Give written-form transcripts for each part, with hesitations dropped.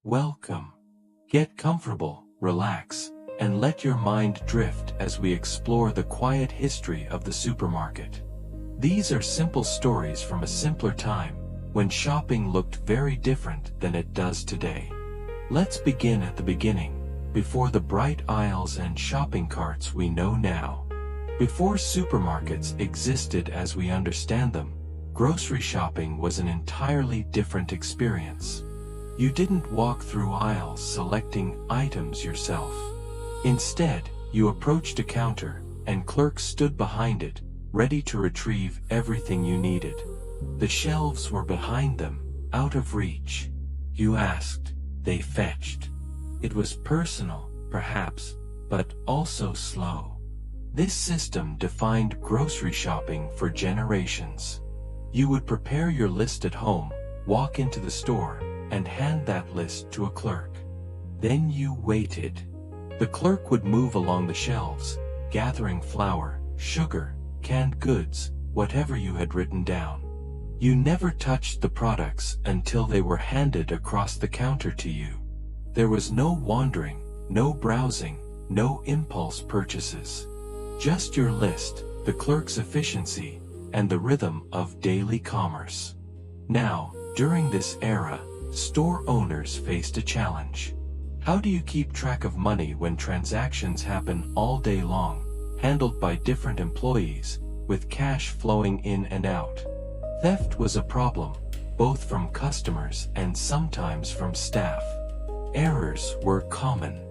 Welcome. Get comfortable, relax, and let your mind drift as we explore the quiet history of the supermarket. These are simple stories from a simpler time, when shopping looked very different than it does today. Let's begin at the beginning, before the bright aisles and shopping carts we know now. Before supermarkets existed as we understand them, grocery shopping was an entirely different experience. You didn't walk through aisles selecting items yourself. Instead, you approached a counter, and clerks stood behind it, ready to retrieve everything you needed. The shelves were behind them, out of reach. You asked, they fetched. It was personal, perhaps, but also slow. This system defined grocery shopping for generations. You would prepare your list at home, walk into the store, and hand that list to a clerk. Then you waited. The clerk would move along the shelves, gathering flour, sugar, canned goods, whatever you had written down. You never touched the products until they were handed across the counter to you. There was no wandering, no browsing, no impulse purchases. Just your list, the clerk's efficiency, and the rhythm of daily commerce. Now, during this era, store owners faced a challenge. How do you keep track of money when transactions happen all day long, handled by different employees, with cash flowing in and out? Theft was a problem, both from customers and sometimes from staff. Errors were common.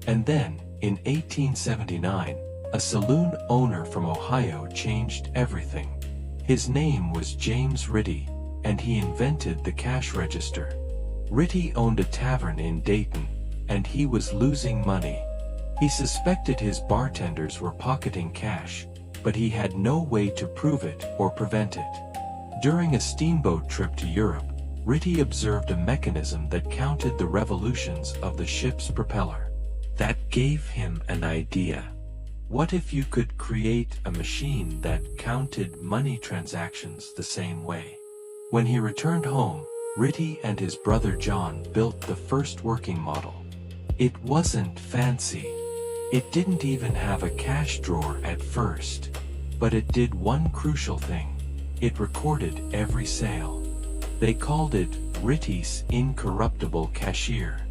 And then, in 1879, a saloon owner from Ohio changed everything. His name was James Ritty, and he invented the cash register. Ritty owned a tavern in Dayton, and he was losing money. He suspected his bartenders were pocketing cash, but he had no way to prove it or prevent it. During a steamboat trip to Europe, Ritty observed a mechanism that counted the revolutions of the ship's propeller. That gave him an idea. What if you could create a machine that counted money transactions the same way? When he returned home, Ritty and his brother John built the first working model. It wasn't fancy. It didn't even have a cash drawer at first. But it did one crucial thing. It recorded every sale. They called it Ritty's Incorruptible Cashier.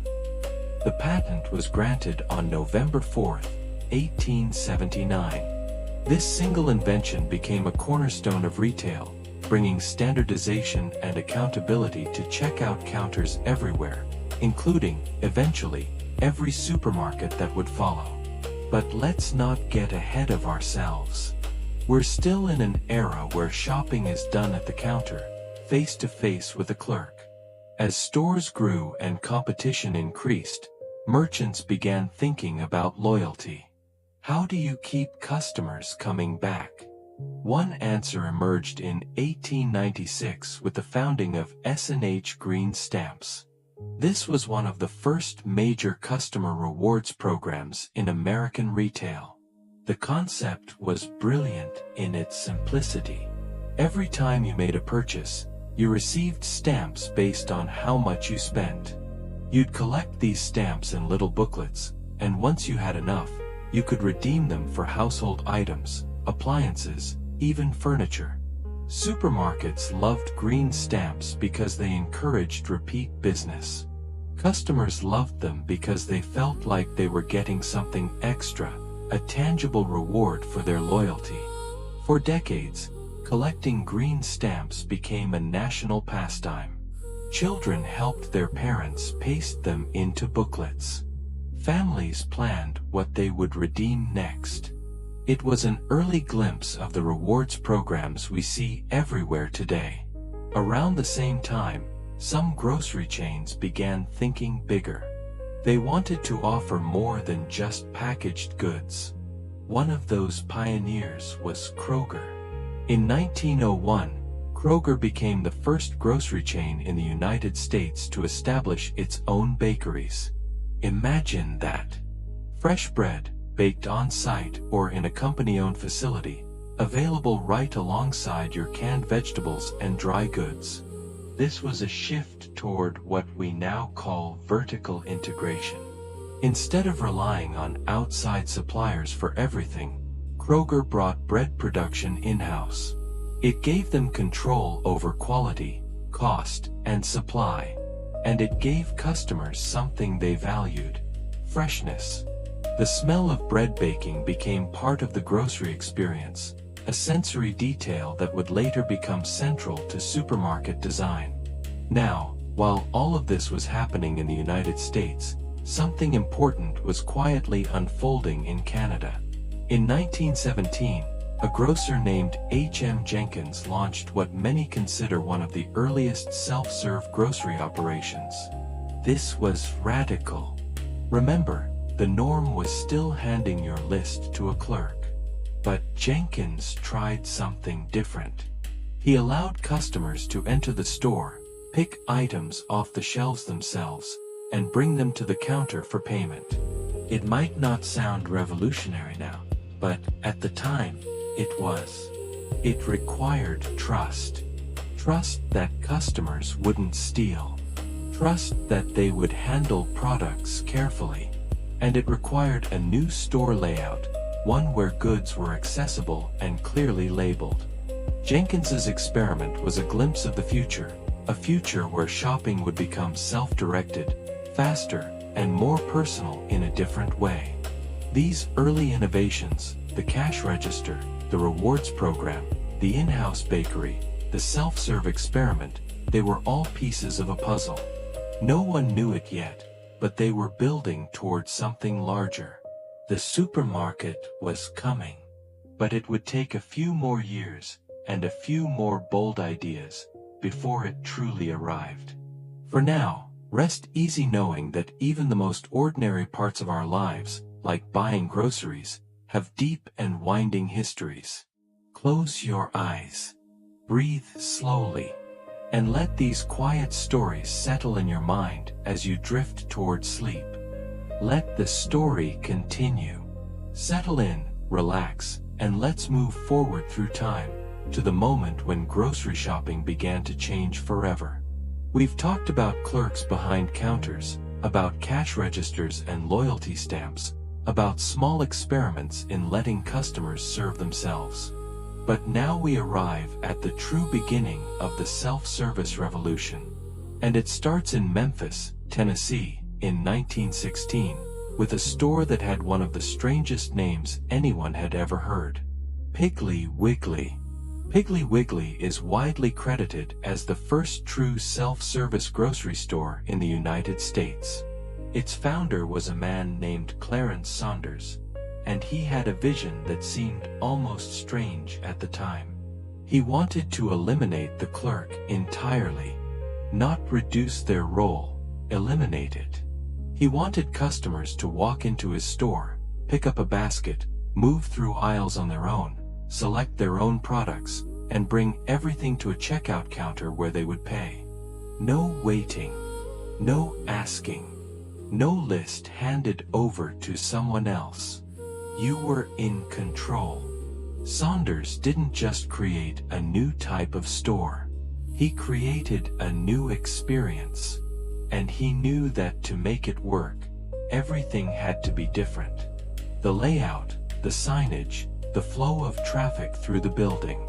The patent was granted on November 4, 1879. This single invention became a cornerstone of retail, bringing standardization and accountability to checkout counters everywhere, including, eventually, every supermarket that would follow. But let's not get ahead of ourselves. We're still in an era where shopping is done at the counter, face to face with a clerk. As stores grew and competition increased, merchants began thinking about loyalty. How do you keep customers coming back? One answer emerged in 1896 with the founding of S&H Green Stamps. This was one of the first major customer rewards programs in American retail. The concept was brilliant in its simplicity. Every time you made a purchase, you received stamps based on how much you spent. You'd collect these stamps in little booklets, and once you had enough, you could redeem them for household items, appliances, even furniture. Supermarkets loved green stamps because they encouraged repeat business. Customers loved them because they felt like they were getting something extra, a tangible reward for their loyalty. For decades, collecting green stamps became a national pastime. Children helped their parents paste them into booklets. Families planned what they would redeem next. It was an early glimpse of the rewards programs we see everywhere today. Around the same time, some grocery chains began thinking bigger. They wanted to offer more than just packaged goods. One of those pioneers was Kroger. In 1901, Kroger became the first grocery chain in the United States to establish its own bakeries. Imagine that. Fresh bread, baked on-site or in a company-owned facility, available right alongside your canned vegetables and dry goods. This was a shift toward what we now call vertical integration. Instead of relying on outside suppliers for everything, Kroger brought bread production in-house. It gave them control over quality, cost, and supply. And it gave customers something they valued: freshness. The smell of bread baking became part of the grocery experience, a sensory detail that would later become central to supermarket design. Now, while all of this was happening in the United States, something important was quietly unfolding in Canada. In 1917, a grocer named H.M. Jenkins launched what many consider one of the earliest self-serve grocery operations. This was radical. Remember, the norm was still handing your list to a clerk. But Jenkins tried something different. He allowed customers to enter the store, pick items off the shelves themselves, and bring them to the counter for payment. It might not sound revolutionary now, but at the time, it was. It required trust. Trust that customers wouldn't steal. Trust that they would handle products carefully. And it required a new store layout, one where goods were accessible and clearly labeled. Jenkins's experiment was a glimpse of the future, a future where shopping would become self-directed, faster, and more personal in a different way. These early innovations, the cash register, the rewards program, the in-house bakery, the self-serve experiment, they were all pieces of a puzzle. No one knew it yet, but they were building towards something larger. The supermarket was coming. But it would take a few more years, and a few more bold ideas, before it truly arrived. For now, rest easy knowing that even the most ordinary parts of our lives, like buying groceries, have deep and winding histories. Close your eyes. Breathe slowly. And let these quiet stories settle in your mind as you drift toward sleep. Let the story continue. Settle in, relax, and let's move forward through time, to the moment when grocery shopping began to change forever. We've talked about clerks behind counters, about cash registers and loyalty stamps, about small experiments in letting customers serve themselves. But now we arrive at the true beginning of the self-service revolution. And it starts in Memphis, Tennessee, in 1916, with a store that had one of the strangest names anyone had ever heard: Piggly Wiggly. Piggly Wiggly is widely credited as the first true self-service grocery store in the United States. Its founder was a man named Clarence Saunders, and he had a vision that seemed almost strange at the time. He wanted to eliminate the clerk entirely, not reduce their role, eliminate it. He wanted customers to walk into his store, pick up a basket, move through aisles on their own, select their own products, and bring everything to a checkout counter where they would pay. No waiting, no asking, no list handed over to someone else. You were in control. Saunders didn't just create a new type of store. He created a new experience. And he knew that to make it work, everything had to be different. The layout, the signage, the flow of traffic through the building.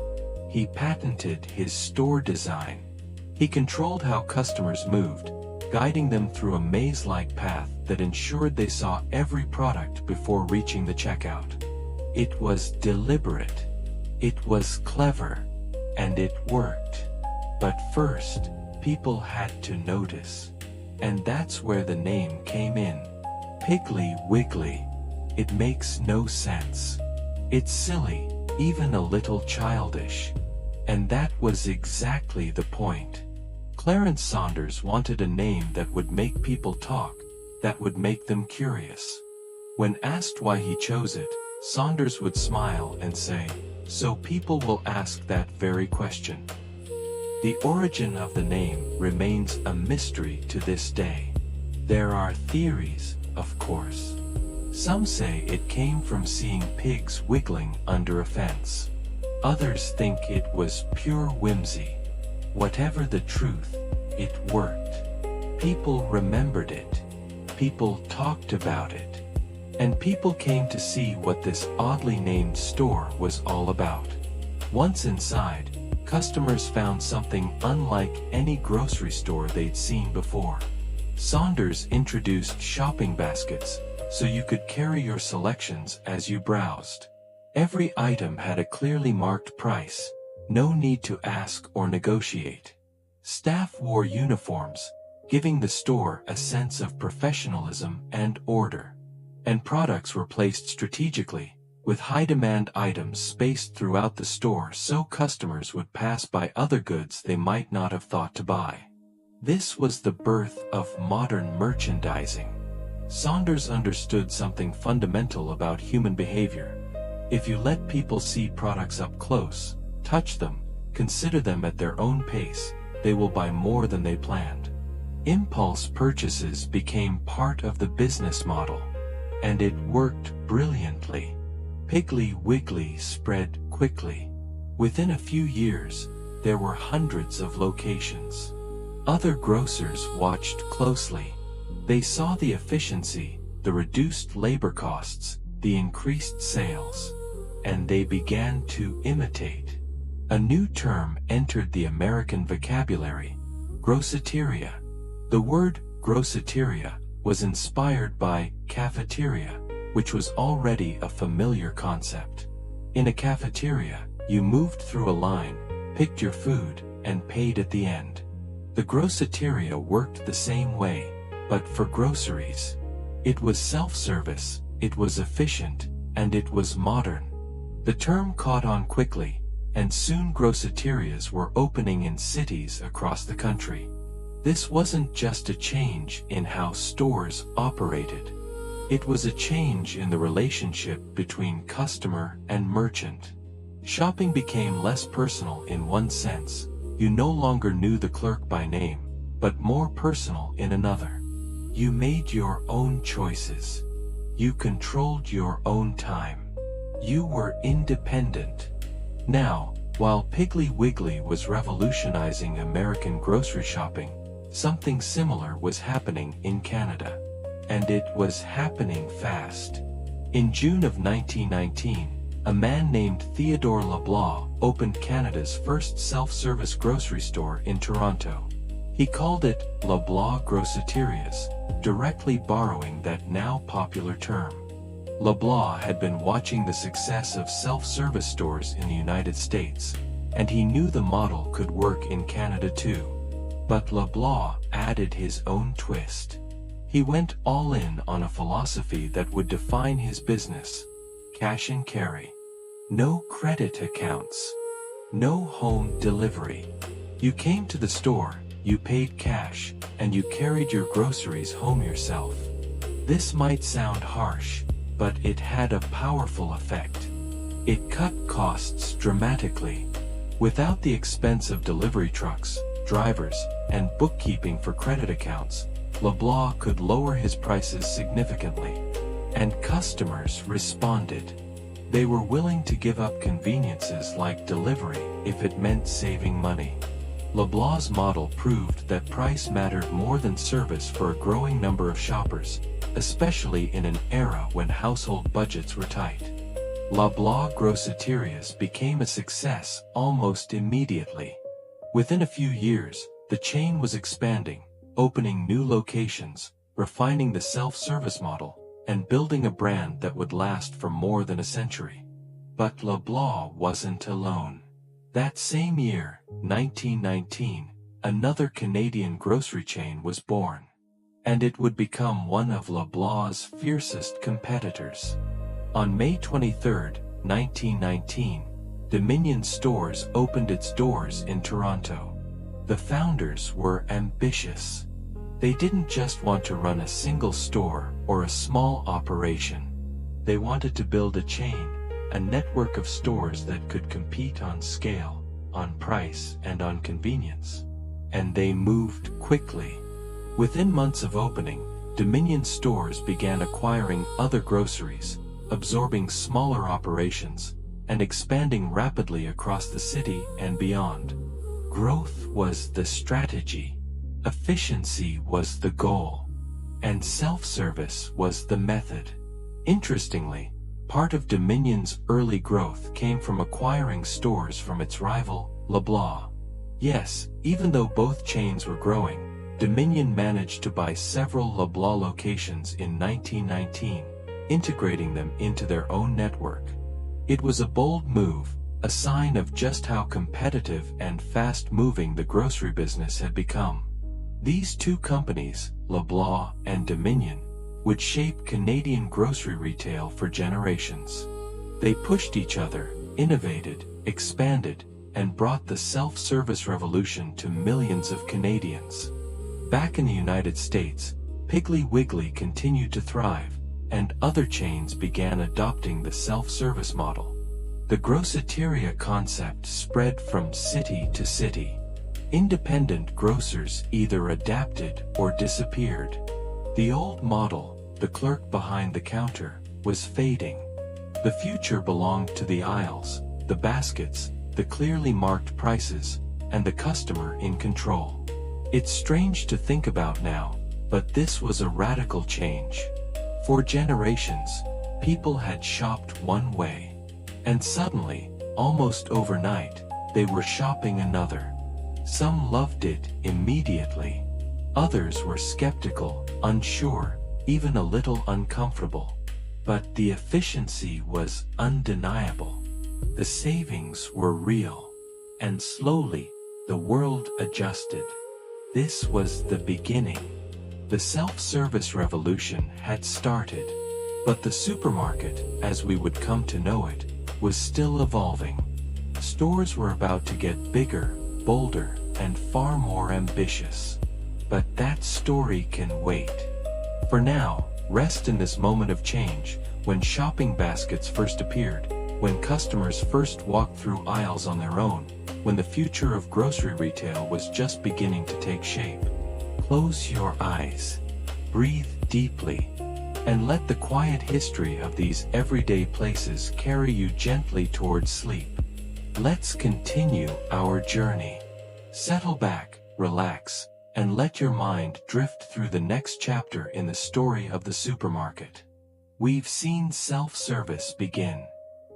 He patented his store design. He controlled how customers moved, guiding them through a maze-like path that ensured they saw every product before reaching the checkout. It was deliberate. It was clever. And it worked. But first, people had to notice. And that's where the name came in. Piggly Wiggly. It makes no sense. It's silly, even a little childish. And that was exactly the point. Clarence Saunders wanted a name that would make people talk, that would make them curious. When asked why he chose it, Saunders would smile and say, "So people will ask that very question." The origin of the name remains a mystery to this day. There are theories, of course. Some say it came from seeing pigs wiggling under a fence. Others think it was pure whimsy. Whatever the truth, it worked. People remembered it. People talked about it. And people came to see what this oddly named store was all about. Once inside, customers found something unlike any grocery store they'd seen before. Saunders introduced shopping baskets, so you could carry your selections as you browsed. Every item had a clearly marked price, no need to ask or negotiate. Staff wore uniforms, giving the store a sense of professionalism and order. And products were placed strategically, with high-demand items spaced throughout the store so customers would pass by other goods they might not have thought to buy. This was the birth of modern merchandising. Saunders understood something fundamental about human behavior. If you let people see products up close, touch them, consider them at their own pace, they will buy more than they planned. Impulse purchases became part of the business model. And it worked brilliantly. Piggly Wiggly spread quickly. Within a few years, there were hundreds of locations. Other grocers watched closely. They saw the efficiency, the reduced labor costs, the increased sales. And they began to imitate. A new term entered the American vocabulary: groceteria. The word groceteria was inspired by cafeteria, which was already a familiar concept. In a cafeteria, you moved through a line, picked your food, and paid at the end. The groceteria worked the same way, but for groceries. It was self-service, it was efficient, and it was modern. The term caught on quickly, and soon groceterias were opening in cities across the country. This wasn't just a change in how stores operated. It was a change in the relationship between customer and merchant. Shopping became less personal in one sense. You no longer knew the clerk by name, but more personal in another. You made your own choices. You controlled your own time. You were independent. Now, while Piggly Wiggly was revolutionizing American grocery shopping, something similar was happening in Canada. And it was happening fast. In June of 1919, a man named Theodore Leblanc opened Canada's first self-service grocery store in Toronto. He called it Leblanc Groceterias, directly borrowing that now popular term. Leblanc had been watching the success of self-service stores in the United States, and he knew the model could work in Canada too. But Leblanc added his own twist. He went all in on a philosophy that would define his business: cash and carry. No credit accounts. No home delivery. You came to the store, you paid cash, and you carried your groceries home yourself. This might sound harsh, but it had a powerful effect. It cut costs dramatically. Without the expense of delivery trucks, drivers, and bookkeeping for credit accounts, Leblanc could lower his prices significantly. And customers responded. They were willing to give up conveniences like delivery if it meant saving money. Leblanc's model proved that price mattered more than service for a growing number of shoppers, especially in an era when household budgets were tight. Leblanc Groceterias became a success almost immediately. Within a few years, the chain was expanding, opening new locations, refining the self-service model, and building a brand that would last for more than a century. But Leblanc wasn't alone. That same year, 1919, another Canadian grocery chain was born. And it would become one of Leblanc's fiercest competitors. On May 23, 1919, Dominion Stores opened its doors in Toronto. The founders were ambitious. They didn't just want to run a single store or a small operation. They wanted to build a chain, a network of stores that could compete on scale, on price, and on convenience. And they moved quickly. Within months of opening, Dominion Stores began acquiring other groceries, absorbing smaller operations, and expanding rapidly across the city and beyond. Growth was the strategy, efficiency was the goal, and self-service was the method. Interestingly, part of Dominion's early growth came from acquiring stores from its rival, Loblaw. Yes, even though both chains were growing, Dominion managed to buy several Loblaw locations in 1919, integrating them into their own network. It was a bold move, a sign of just how competitive and fast-moving the grocery business had become. These two companies, Loblaw and Dominion, would shape Canadian grocery retail for generations. They pushed each other, innovated, expanded, and brought the self-service revolution to millions of Canadians. Back in the United States, Piggly Wiggly continued to thrive, and other chains began adopting the self-service model. The groceteria concept spread from city to city. Independent grocers either adapted or disappeared. The old model, the clerk behind the counter, was fading. The future belonged to the aisles, the baskets, the clearly marked prices, and the customer in control. It's strange to think about now, but this was a radical change. For generations, people had shopped one way. And suddenly, almost overnight, they were shopping another. Some loved it immediately. Others were skeptical, unsure, even a little uncomfortable. But the efficiency was undeniable. The savings were real. And slowly, the world adjusted. This was the beginning. The self-service revolution had started. But the supermarket, as we would come to know it, was still evolving. Stores were about to get bigger, bolder, and far more ambitious. But that story can wait. For now, rest in this moment of change, when shopping baskets first appeared, when customers first walked through aisles on their own, when the future of grocery retail was just beginning to take shape. Close your eyes, breathe deeply, and let the quiet history of these everyday places carry you gently towards sleep. Let's continue our journey. Settle back, relax, and let your mind drift through the next chapter in the story of the supermarket. We've seen self-service begin.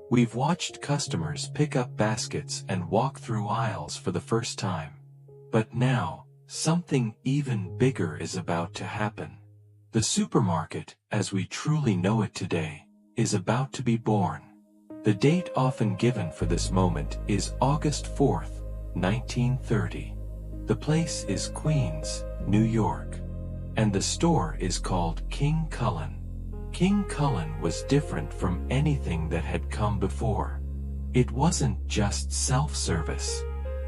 We've watched customers pick up baskets and walk through aisles for the first time. But now, something even bigger is about to happen. The supermarket, as we truly know it today, is about to be born. The date often given for this moment is August 4th, 1930. The place is Queens, New York. And the store is called King Kullen. King Kullen was different from anything that had come before. It wasn't just self-service.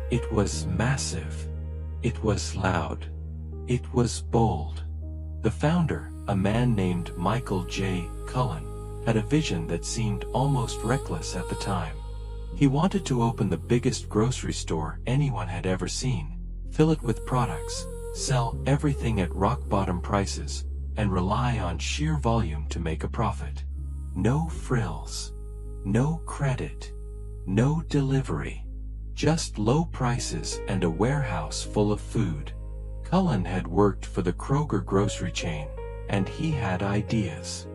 It was massive. It was loud. It was bold. The founder, a man named Michael J. Kullen, had a vision that seemed almost reckless at the time. He wanted to open the biggest grocery store anyone had ever seen, fill it with products, sell everything at rock-bottom prices, and rely on sheer volume to make a profit. No frills, no credit, no delivery, just low prices and a warehouse full of food. Kullen had worked for the Kroger grocery chain, and he had ideas.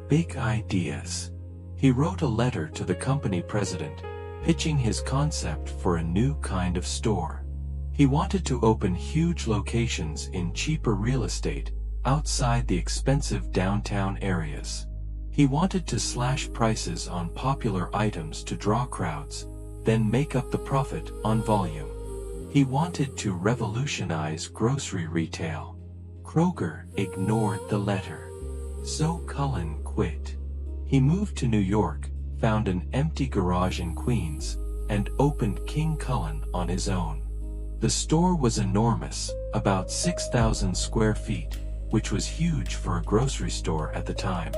Big ideas. He wrote a letter to the company president, pitching his concept for a new kind of store. He wanted to open huge locations in cheaper real estate, outside the expensive downtown areas. He wanted to slash prices on popular items to draw crowds, then make up the profit on volume. He wanted to revolutionize grocery retail. Kroger ignored the letter. So Kullen quit. He moved to New York, found an empty garage in Queens, and opened King Kullen on his own. The store was enormous, about 6,000 square feet, which was huge for a grocery store at the time.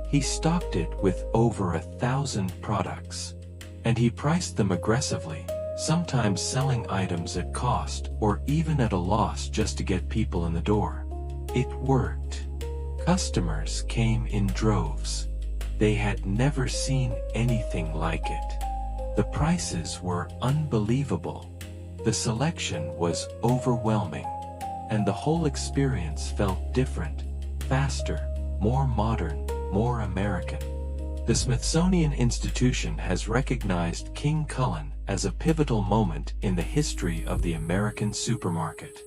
He stocked it with over 1,000 products. And he priced them aggressively, sometimes selling items at cost or even at a loss just to get people in the door. It worked. Customers came in droves. They had never seen anything like it. The prices were unbelievable. The selection was overwhelming, and the whole experience felt different, faster, more modern, more American. The Smithsonian Institution has recognized King Kullen as a pivotal moment in the history of the American supermarket.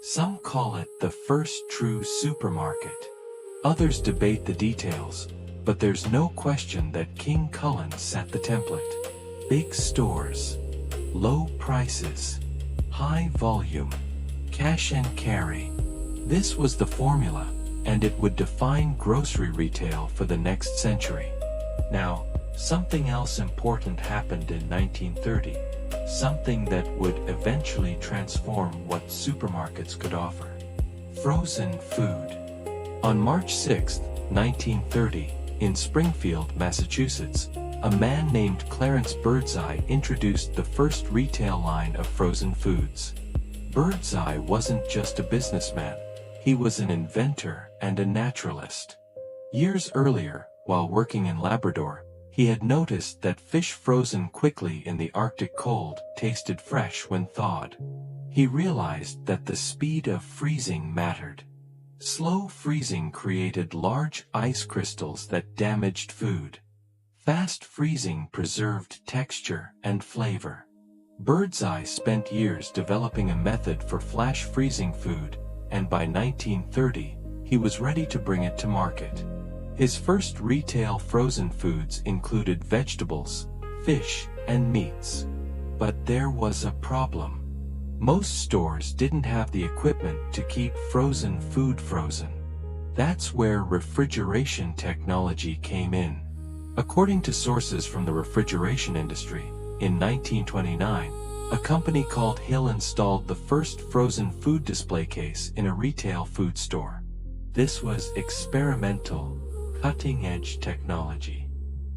Some call it the first true supermarket. Others debate the details, but there's no question that King Kullen set the template. Big stores, low prices, high volume, cash and carry. This was the formula, and it would define grocery retail for the next century. Now, something else important happened in 1930, something that would eventually transform what supermarkets could offer. Frozen food. On March 6, 1930, in Springfield, Massachusetts, a man named Clarence Birdseye introduced the first retail line of frozen foods. Birdseye wasn't just a businessman, he was an inventor and a naturalist. Years earlier, while working in Labrador, he had noticed that fish frozen quickly in the Arctic cold tasted fresh when thawed. He realized that the speed of freezing mattered. Slow freezing created large ice crystals that damaged food. Fast freezing preserved texture and flavor. Birdseye spent years developing a method for flash freezing food, and by 1930, he was ready to bring it to market. His first retail frozen foods included vegetables, fish, and meats. But there was a problem. Most stores didn't have the equipment to keep frozen food frozen. That's where refrigeration technology came in. According to sources from the refrigeration industry, in 1929, a company called Hill installed the first frozen food display case in a retail food store. This was experimental, cutting-edge technology.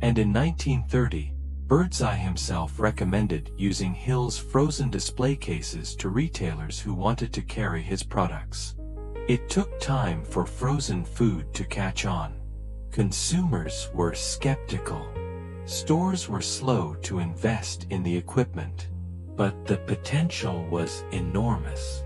And in 1930, Birdseye himself recommended using Hill's frozen display cases to retailers who wanted to carry his products. It took time for frozen food to catch on. Consumers were skeptical. Stores were slow to invest in the equipment. But the potential was enormous.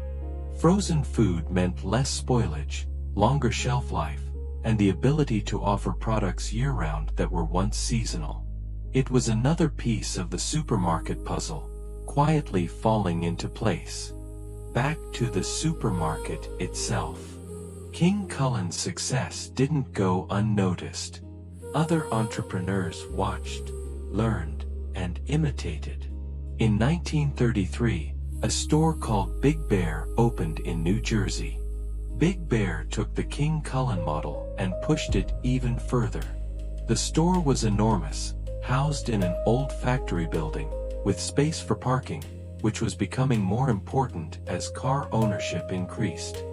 Frozen food meant less spoilage, longer shelf life, and the ability to offer products year-round that were once seasonal. It was another piece of the supermarket puzzle, quietly falling into place. Back to the supermarket itself. King Kullen's success didn't go unnoticed. Other entrepreneurs watched, learned, and imitated. In 1933, a store called Big Bear opened in New Jersey. Big Bear took the King Kullen model and pushed it even further. The store was enormous, housed in an old factory building, with space for parking, which was becoming more important as car ownership increased.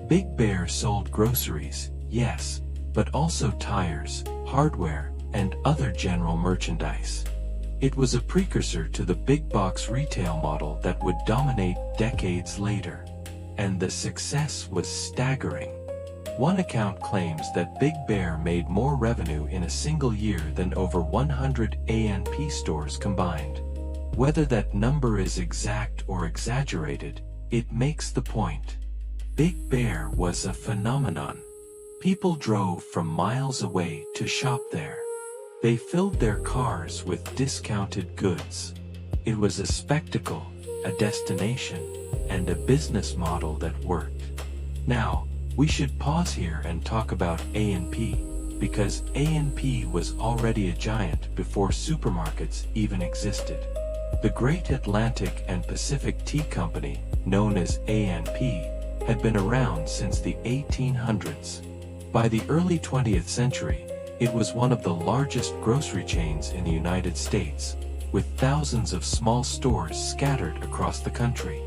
Big Bear sold groceries, yes, but also tires, hardware, and other general merchandise. It was a precursor to the big box retail model that would dominate decades later. And the success was staggering. One account claims that Big Bear made more revenue in a single year than over 100 A&P stores combined. Whether that number is exact or exaggerated, it makes the point. Big Bear was a phenomenon. People drove from miles away to shop there. They filled their cars with discounted goods. It was a spectacle, a destination, and a business model that worked. Now, we should pause here and talk about A&P, because A&P was already a giant before supermarkets even existed. The Great Atlantic and Pacific Tea Company, known as A&P, had been around since the 1800s. By the early 20th century, it was one of the largest grocery chains in the United States, with thousands of small stores scattered across the country.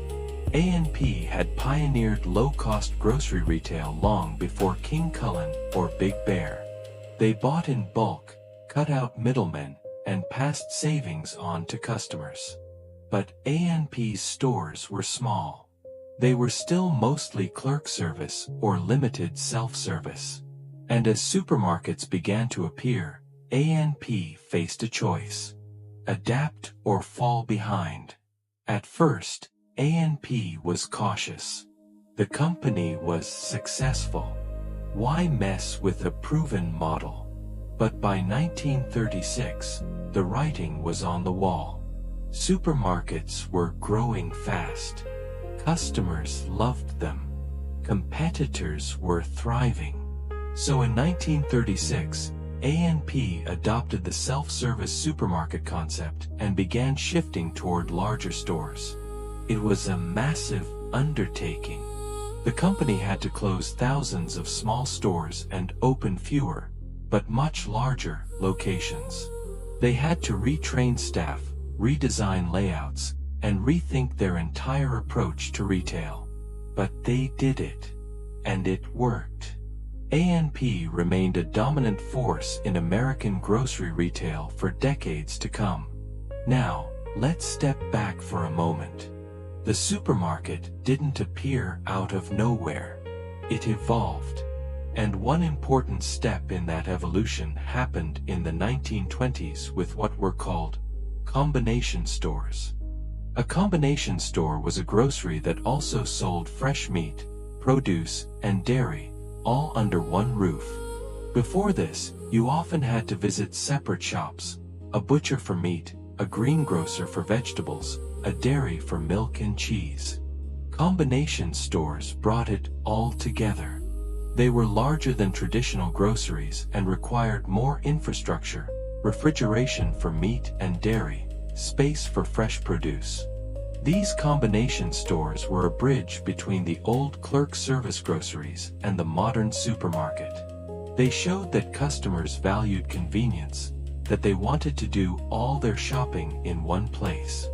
A&P had pioneered low-cost grocery retail long before King Kullen or Big Bear. They bought in bulk, cut out middlemen, and passed savings on to customers. But A&P's stores were small. They were still mostly clerk service or limited self-service. And as supermarkets began to appear, A&P faced a choice: adapt or fall behind. At first, A&P was cautious. The company was successful. Why mess with a proven model? But by 1936, the writing was on the wall. Supermarkets were growing fast. Customers loved them. Competitors were thriving. So in 1936, A&P adopted the self-service supermarket concept and began shifting toward larger stores. It was a massive undertaking. The company had to close thousands of small stores and open fewer, but much larger, locations. They had to retrain staff, redesign layouts, and rethink their entire approach to retail. But they did it. And it worked. A&P remained a dominant force in American grocery retail for decades to come. Now, let's step back for a moment. The supermarket didn't appear out of nowhere. It evolved. And one important step in that evolution happened in the 1920s with what were called combination stores. A combination store was a grocery that also sold fresh meat, produce, and dairy, all under one roof. Before this, you often had to visit separate shops, a butcher for meat, a greengrocer for vegetables, a dairy for milk and cheese. Combination stores brought it all together. They were larger than traditional groceries and required more infrastructure, refrigeration for meat and dairy, space for fresh produce. These combination stores were a bridge between the old clerk-service groceries and the modern supermarket. They showed that customers valued convenience, that they wanted to do all their shopping in one place.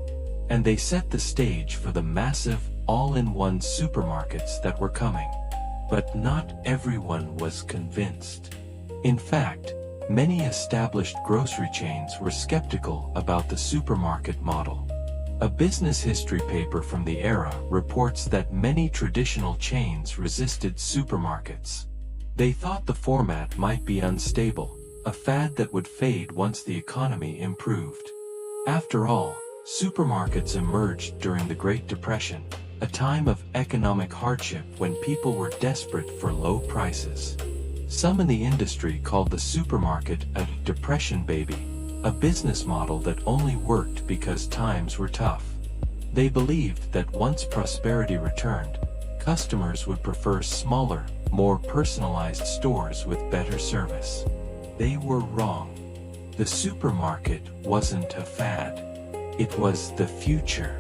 And they set the stage for the massive, all-in-one supermarkets that were coming. But not everyone was convinced. In fact, many established grocery chains were skeptical about the supermarket model. A business history paper from the era reports that many traditional chains resisted supermarkets. They thought the format might be unstable, a fad that would fade once the economy improved. After all, supermarkets emerged during the Great Depression, a time of economic hardship when people were desperate for low prices. Some in the industry called the supermarket a depression baby, a business model that only worked because times were tough. They believed that once prosperity returned, customers would prefer smaller, more personalized stores with better service. They were wrong. The supermarket wasn't a fad. It was the future.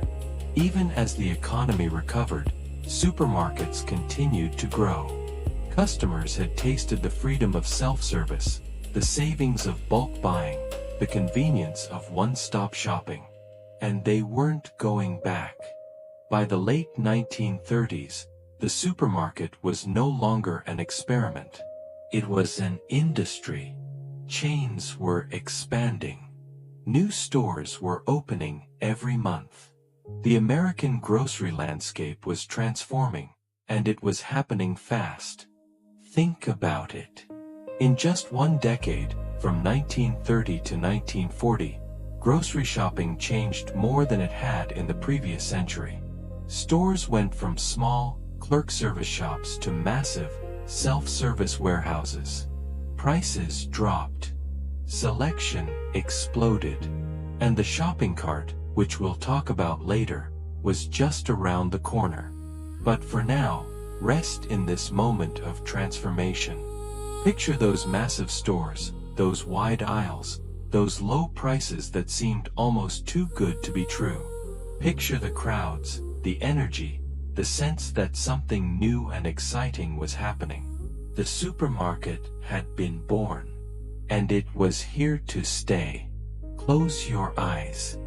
Even as the economy recovered, supermarkets continued to grow. Customers had tasted the freedom of self-service, the savings of bulk buying, the convenience of one-stop shopping. And they weren't going back. By the late 1930s, the supermarket was no longer an experiment. It was an industry. Chains were expanding. New stores were opening every month. The American grocery landscape was transforming, and it was happening fast. Think about it. In just one decade, from 1930 to 1940, grocery shopping changed more than it had in the previous century. Stores went from small, clerk-service shops to massive, self-service warehouses. Prices dropped. Selection exploded. And the shopping cart, which we'll talk about later, was just around the corner. But for now, rest in this moment of transformation. Picture those massive stores, those wide aisles, those low prices that seemed almost too good to be true. Picture the crowds, the energy, the sense that something new and exciting was happening. The supermarket had been born. And it was here to stay. Close your eyes.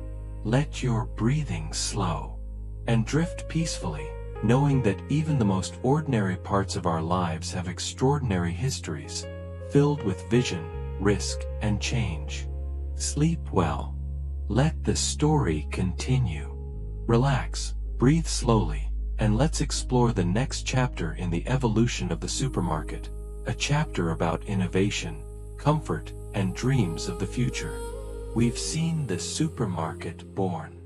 Let your breathing slow. And drift peacefully, knowing that even the most ordinary parts of our lives have extraordinary histories, filled with vision, risk, and change. Sleep well. Let the story continue. Relax, breathe slowly, and let's explore the next chapter in the evolution of the supermarket, a chapter about innovation, comfort, and dreams of the future. We've seen the supermarket born.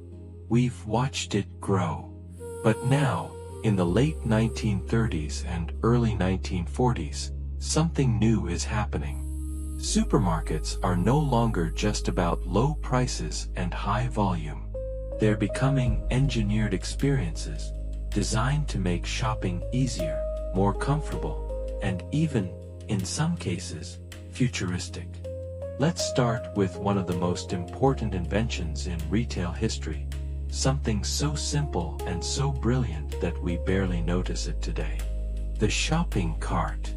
We've watched it grow. But now, in the late 1930s and early 1940s, something new is happening. Supermarkets are no longer just about low prices and high volume. They're becoming engineered experiences, designed to make shopping easier, more comfortable, and even, in some cases, futuristic. Let's start with one of the most important inventions in retail history, something so simple and so brilliant that we barely notice it today. The shopping cart.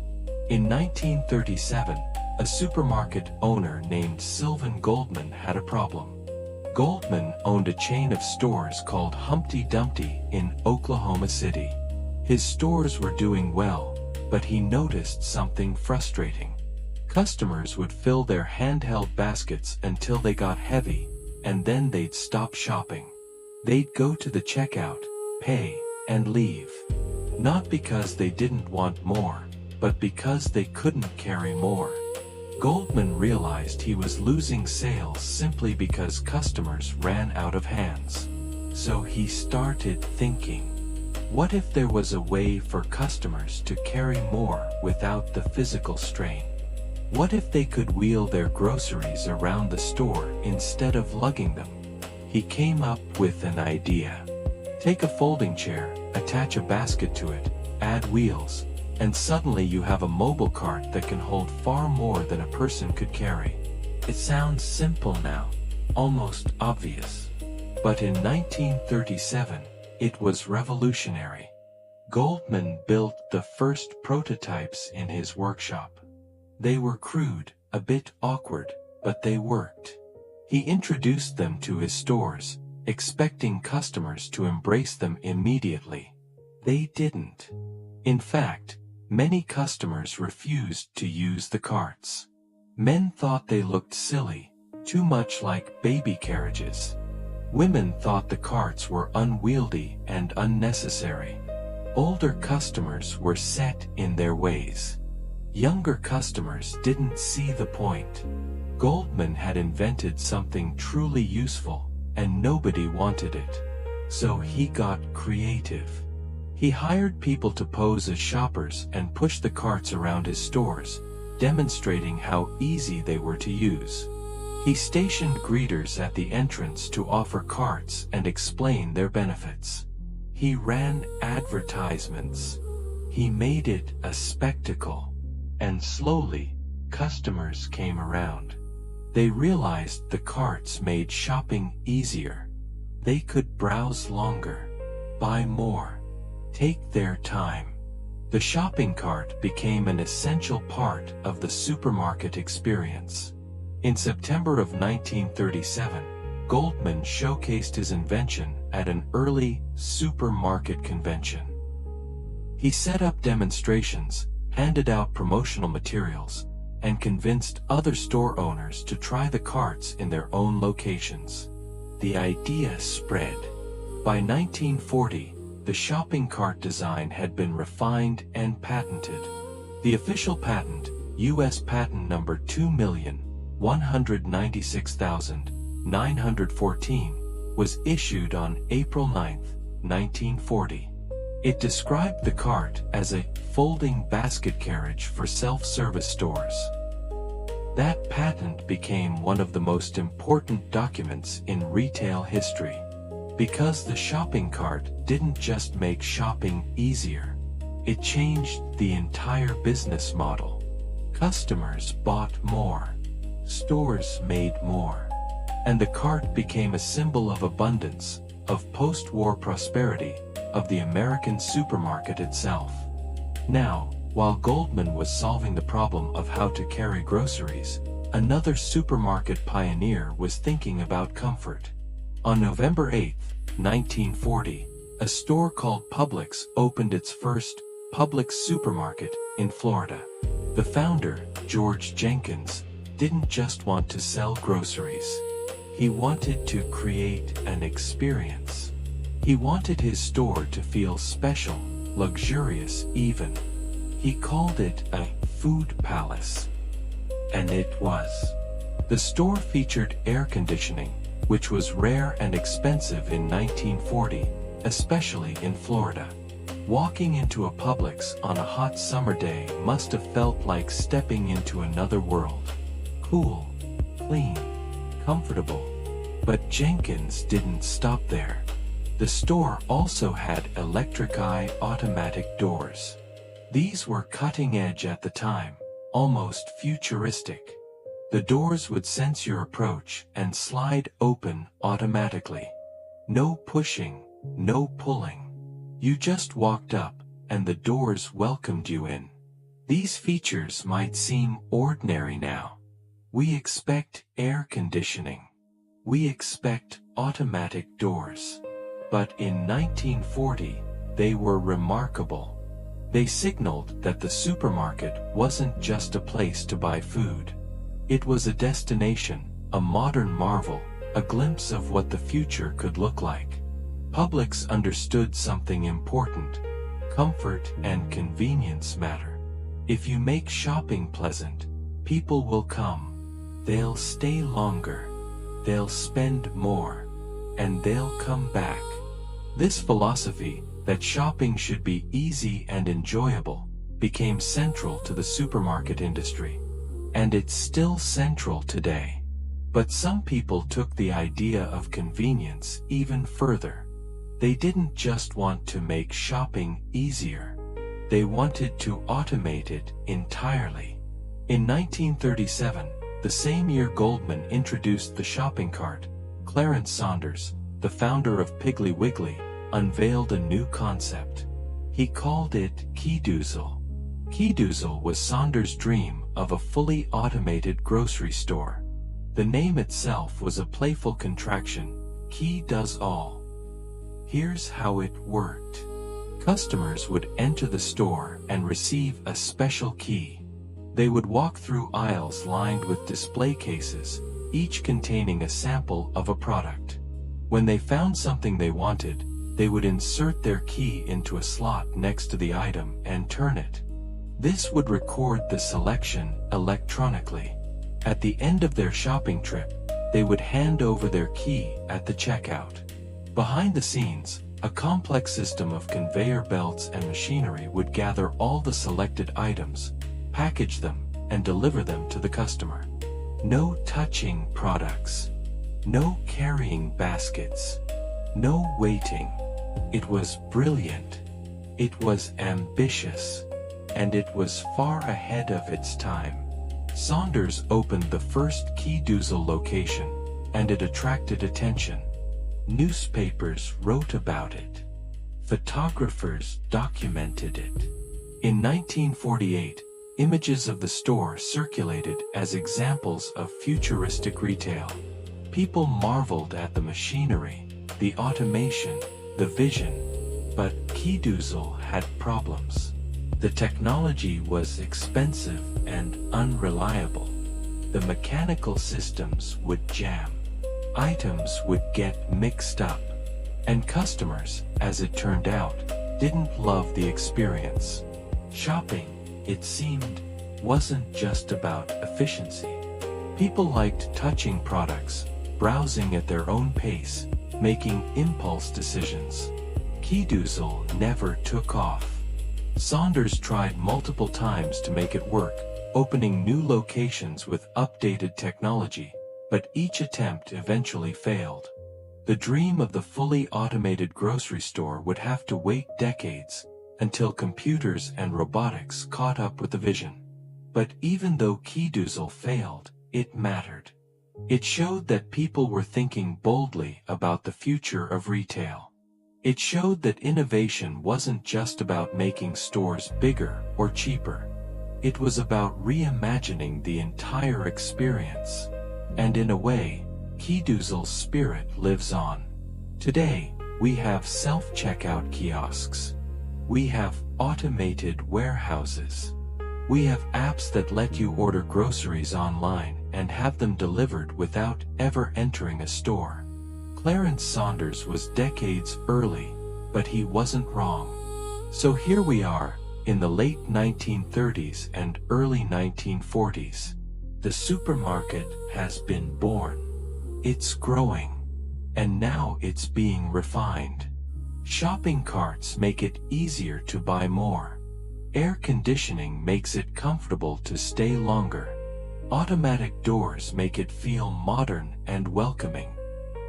In 1937, a supermarket owner named Sylvan Goldman had a problem. Goldman owned a chain of stores called Humpty Dumpty in Oklahoma City. His stores were doing well, but he noticed something frustrating. Customers would fill their handheld baskets until they got heavy, and then they'd stop shopping. They'd go to the checkout, pay, and leave. Not because they didn't want more, but because they couldn't carry more. Goldman realized he was losing sales simply because customers ran out of hands. So he started thinking, what if there was a way for customers to carry more without the physical strain? What if they could wheel their groceries around the store instead of lugging them? He came up with an idea. Take a folding chair, attach a basket to it, add wheels, and suddenly you have a mobile cart that can hold far more than a person could carry. It sounds simple now, almost obvious. But in 1937, it was revolutionary. Goldman built the first prototypes in his workshop. They were crude, a bit awkward, but they worked. He introduced them to his stores, expecting customers to embrace them immediately. They didn't. In fact, many customers refused to use the carts. Men thought they looked silly, too much like baby carriages. Women thought the carts were unwieldy and unnecessary. Older customers were set in their ways. Younger customers didn't see the point. Goldman had invented something truly useful, and nobody wanted it. So he got creative. He hired people to pose as shoppers and push the carts around his stores, demonstrating how easy they were to use. He stationed greeters at the entrance to offer carts and explain their benefits. He ran advertisements. He made it a spectacle. And slowly, customers came around. They realized the carts made shopping easier. They could browse longer, buy more, take their time. The shopping cart became an essential part of the supermarket experience. In September of 1937, Goldman showcased his invention at an early supermarket convention. He set up demonstrations, handed out promotional materials, and convinced other store owners to try the carts in their own locations. The idea spread. By 1940, the shopping cart design had been refined and patented. The official patent, U.S. Patent Number 2,196,914, was issued on April 9, 1940. It described the cart as a folding basket carriage for self-service stores. That patent became one of the most important documents in retail history. Because the shopping cart didn't just make shopping easier, it changed the entire business model. Customers bought more, stores made more, and the cart became a symbol of abundance, of post-war prosperity, of the American supermarket itself. Now, while Goldman was solving the problem of how to carry groceries, another supermarket pioneer was thinking about comfort. On November 8, 1940, a store called Publix opened its first Publix supermarket in Florida. The founder, George Jenkins, didn't just want to sell groceries. He wanted to create an experience. He wanted his store to feel special, luxurious even. He called it a food palace. And it was. The store featured air conditioning, which was rare and expensive in 1940, especially in Florida. Walking into a Publix on a hot summer day must have felt like stepping into another world. Cool, clean, comfortable. But Jenkins didn't stop there. The store also had electric-eye automatic doors. These were cutting edge at the time, almost futuristic. The doors would sense your approach and slide open automatically. No pushing, no pulling. You just walked up, and the doors welcomed you in. These features might seem ordinary now. We expect air conditioning. We expect automatic doors. But in 1940, they were remarkable. They signaled that the supermarket wasn't just a place to buy food. It was a destination, a modern marvel, a glimpse of what the future could look like. Publix understood something important. Comfort and convenience matter. If you make shopping pleasant, people will come. They'll stay longer. They'll spend more. And they'll come back. This philosophy, that shopping should be easy and enjoyable, became central to the supermarket industry. And it's still central today. But some people took the idea of convenience even further. They didn't just want to make shopping easier. They wanted to automate it entirely. In 1937, the same year Goldman introduced the shopping cart, Clarence Saunders, the founder of Piggly Wiggly, unveiled a new concept. He called it Keydoozle. Keydoozle was Saunders' dream of a fully automated grocery store. The name itself was a playful contraction, Key does all. Here's how it worked. Customers would enter the store and receive a special key. They would walk through aisles lined with display cases, each containing a sample of a product. When they found something they wanted, they would insert their key into a slot next to the item and turn it. This would record the selection electronically. At the end of their shopping trip, they would hand over their key at the checkout. Behind the scenes, a complex system of conveyor belts and machinery would gather all the selected items, package them, and deliver them to the customer. No touching products. No carrying baskets. No waiting. It was brilliant. It was ambitious. And it was far ahead of its time. Saunders opened the first Keydoozle location, and it attracted attention. Newspapers wrote about it. Photographers documented it. In 1948, images of the store circulated as examples of futuristic retail. People marveled at the machinery, the automation, the vision. But Keydoozle had problems. The technology was expensive and unreliable. The mechanical systems would jam. Items would get mixed up. And customers, as it turned out, didn't love the experience. Shopping, it seemed, wasn't just about efficiency. People liked touching products, browsing at their own pace, making impulse decisions. Keydoozle never took off. Saunders tried multiple times to make it work, opening new locations with updated technology, but each attempt eventually failed. The dream of the fully automated grocery store would have to wait decades, until computers and robotics caught up with the vision. But even though Keydoozle failed, it mattered. It showed that people were thinking boldly about the future of retail. It showed that innovation wasn't just about making stores bigger or cheaper. It was about reimagining the entire experience. And in a way, Keydoozle's spirit lives on. Today, we have self-checkout kiosks. We have automated warehouses. We have apps that let you order groceries online and have them delivered without ever entering a store. Clarence Saunders was decades early, but he wasn't wrong. So here we are, in the late 1930s and early 1940s. The supermarket has been born. It's growing. And now it's being refined. Shopping carts make it easier to buy more. Air conditioning makes it comfortable to stay longer. Automatic doors make it feel modern and welcoming.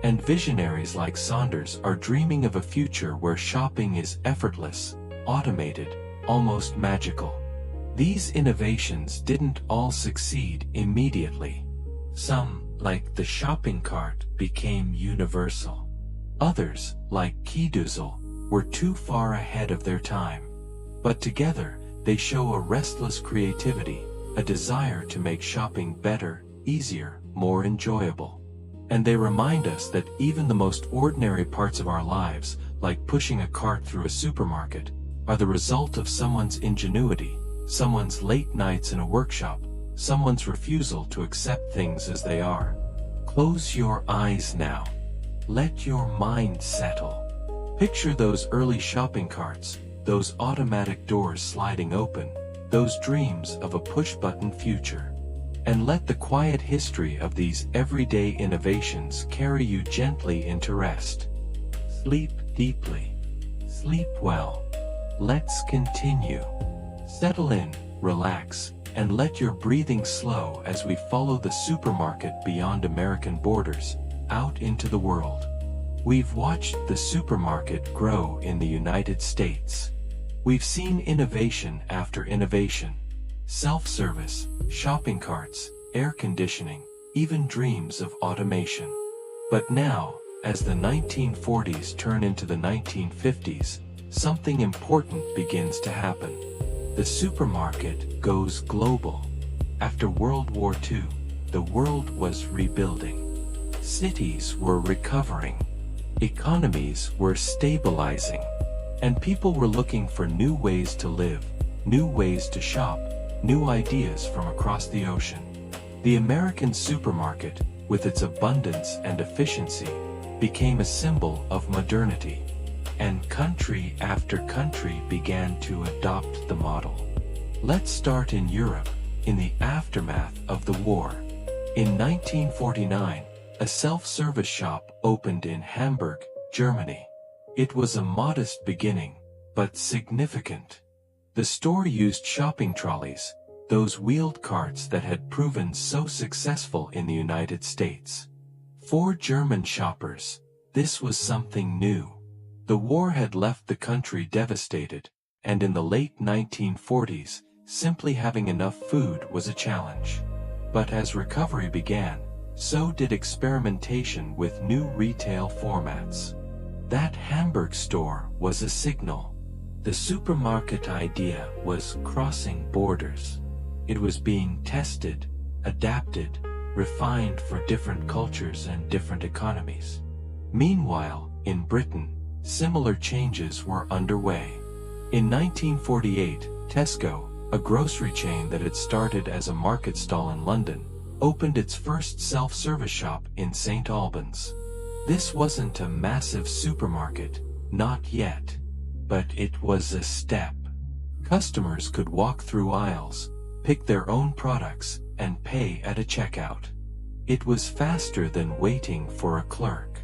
And visionaries like Saunders are dreaming of a future where shopping is effortless, automated, almost magical. These innovations didn't all succeed immediately. Some, like the shopping cart, became universal. Others, like Keydoozle, were too far ahead of their time. But together, they show a restless creativity, a desire to make shopping better, easier, more enjoyable. And they remind us that even the most ordinary parts of our lives, like pushing a cart through a supermarket, are the result of someone's ingenuity, someone's late nights in a workshop, someone's refusal to accept things as they are. Close your eyes now. Let your mind settle. Picture those early shopping carts, those automatic doors sliding open, those dreams of a push-button future. And let the quiet history of these everyday innovations carry you gently into rest. Sleep deeply. Sleep well. Let's continue. Settle in, relax, and let your breathing slow as we follow the supermarket beyond American borders, out into the world. We've watched the supermarket grow in the United States. We've seen innovation after innovation. Self-service, shopping carts, air conditioning, even dreams of automation. But now, as the 1940s turn into the 1950s, something important begins to happen. The supermarket goes global. After World War II, the world was rebuilding. Cities were recovering. Economies were stabilizing. And people were looking for new ways to live, new ways to shop, new ideas from across the ocean. The American supermarket, with its abundance and efficiency, became a symbol of modernity. And country after country began to adopt the model. Let's start in Europe, in the aftermath of the war. In 1949, a self-service shop opened in Hamburg, Germany. It was a modest beginning, but significant. The store used shopping trolleys, those wheeled carts that had proven so successful in the United States. For German shoppers, this was something new. The war had left the country devastated, and in the late 1940s, simply having enough food was a challenge. But as recovery began, so did experimentation with new retail formats. That Hamburg store was a signal. The supermarket idea was crossing borders. It was being tested, adapted, refined for different cultures and different economies. Meanwhile, in Britain, similar changes were underway. In 1948, Tesco, a grocery chain that had started as a market stall in London, opened its first self-service shop in St. Albans. This wasn't a massive supermarket, not yet. But it was a step. Customers could walk through aisles, pick their own products, and pay at a checkout. It was faster than waiting for a clerk.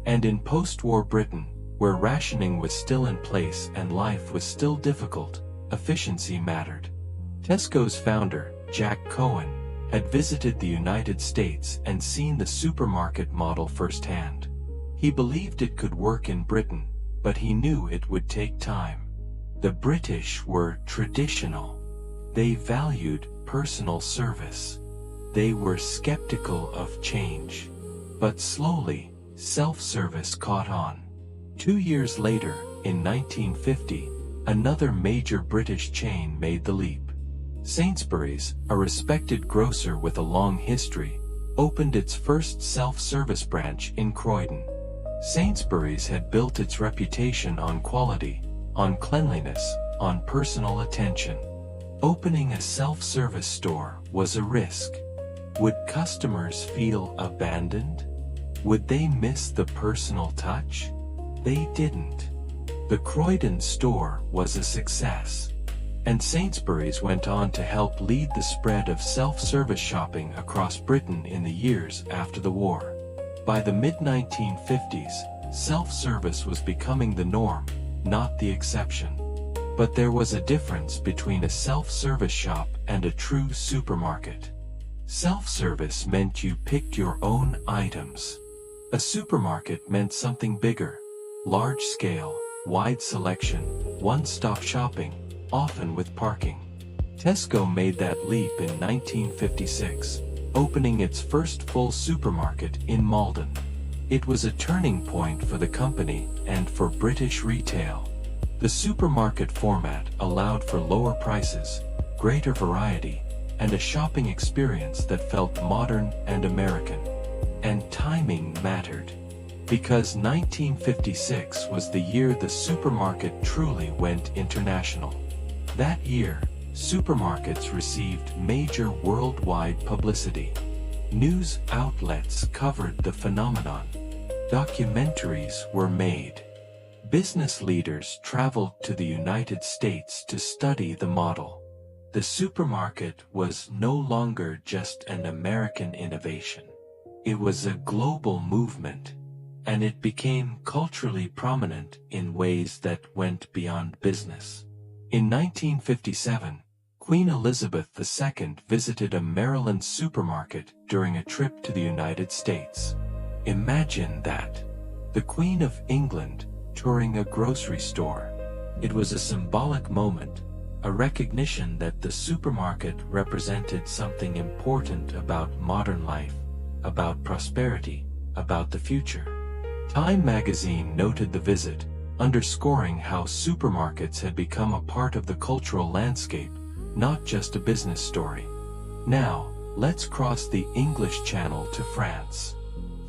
And in post-war Britain, where rationing was still in place and life was still difficult, efficiency mattered. Tesco's founder, Jack Cohen, had visited the United States and seen the supermarket model firsthand. He believed it could work in Britain, but he knew it would take time. The British were traditional. They valued personal service. They were skeptical of change. But slowly, self-service caught on. 2 years later, in 1950, another major British chain made the leap. Sainsbury's, a respected grocer with a long history, opened its first self-service branch in Croydon. Sainsbury's had built its reputation on quality, on cleanliness, on personal attention. Opening a self-service store was a risk. Would customers feel abandoned? Would they miss the personal touch? They didn't. The Croydon store was a success. And Sainsbury's went on to help lead the spread of self-service shopping across Britain in the years after the war. By the mid-1950s, self-service was becoming the norm, not the exception. But there was a difference between a self-service shop and a true supermarket. Self-service meant you picked your own items. A supermarket meant something bigger, large-scale, wide selection, one-stop shopping, often with parking. Tesco made that leap in 1956, opening its first full supermarket in Malden. It was a turning point for the company and for British retail. The supermarket format allowed for lower prices, greater variety, and a shopping experience that felt modern and American. And timing mattered, because 1956 was the year the supermarket truly went international. That year, supermarkets received major worldwide publicity. News outlets covered the phenomenon. Documentaries were made. Business leaders traveled to the United States to study the model. The supermarket was no longer just an American innovation. It was a global movement, and it became culturally prominent in ways that went beyond business. In 1957, Queen Elizabeth II visited a Maryland supermarket during a trip to the United States. Imagine that. The Queen of England touring a grocery store. It was a symbolic moment, a recognition that the supermarket represented something important about modern life, about prosperity, about the future. Time magazine noted the visit, underscoring how supermarkets had become a part of the cultural landscape, not just a business story. Now, let's cross the English Channel to France.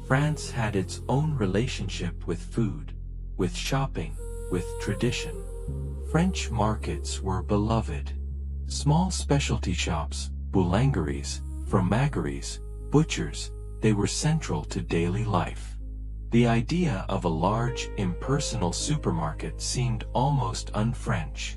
France had its own relationship with food, with shopping, with tradition. French markets were beloved. Small specialty shops, boulangeries, fromageries, butchers, they were central to daily life. The idea of a large, impersonal supermarket seemed almost un-French.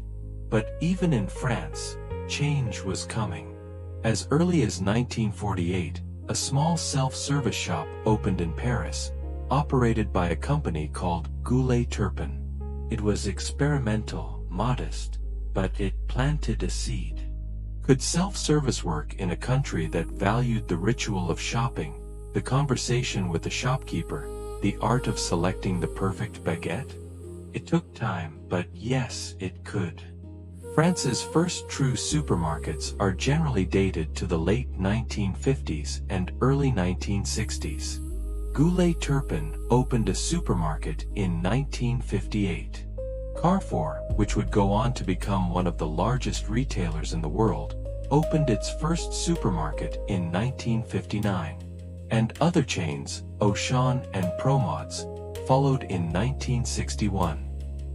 But even in France, change was coming. As early as 1948, a small self-service shop opened in Paris, operated by a company called Goulet-Turpin. It was experimental, modest, but it planted a seed. Could self-service work in a country that valued the ritual of shopping, the conversation with the shopkeeper, the art of selecting the perfect baguette? It took time, but yes, it could. France's first true supermarkets are generally dated to the late 1950s and early 1960s. Goulet-Turpin opened a supermarket in 1958. Carrefour, which would go on to become one of the largest retailers in the world, opened its first supermarket in 1959. And other chains, Auchan and Promods, followed in 1961.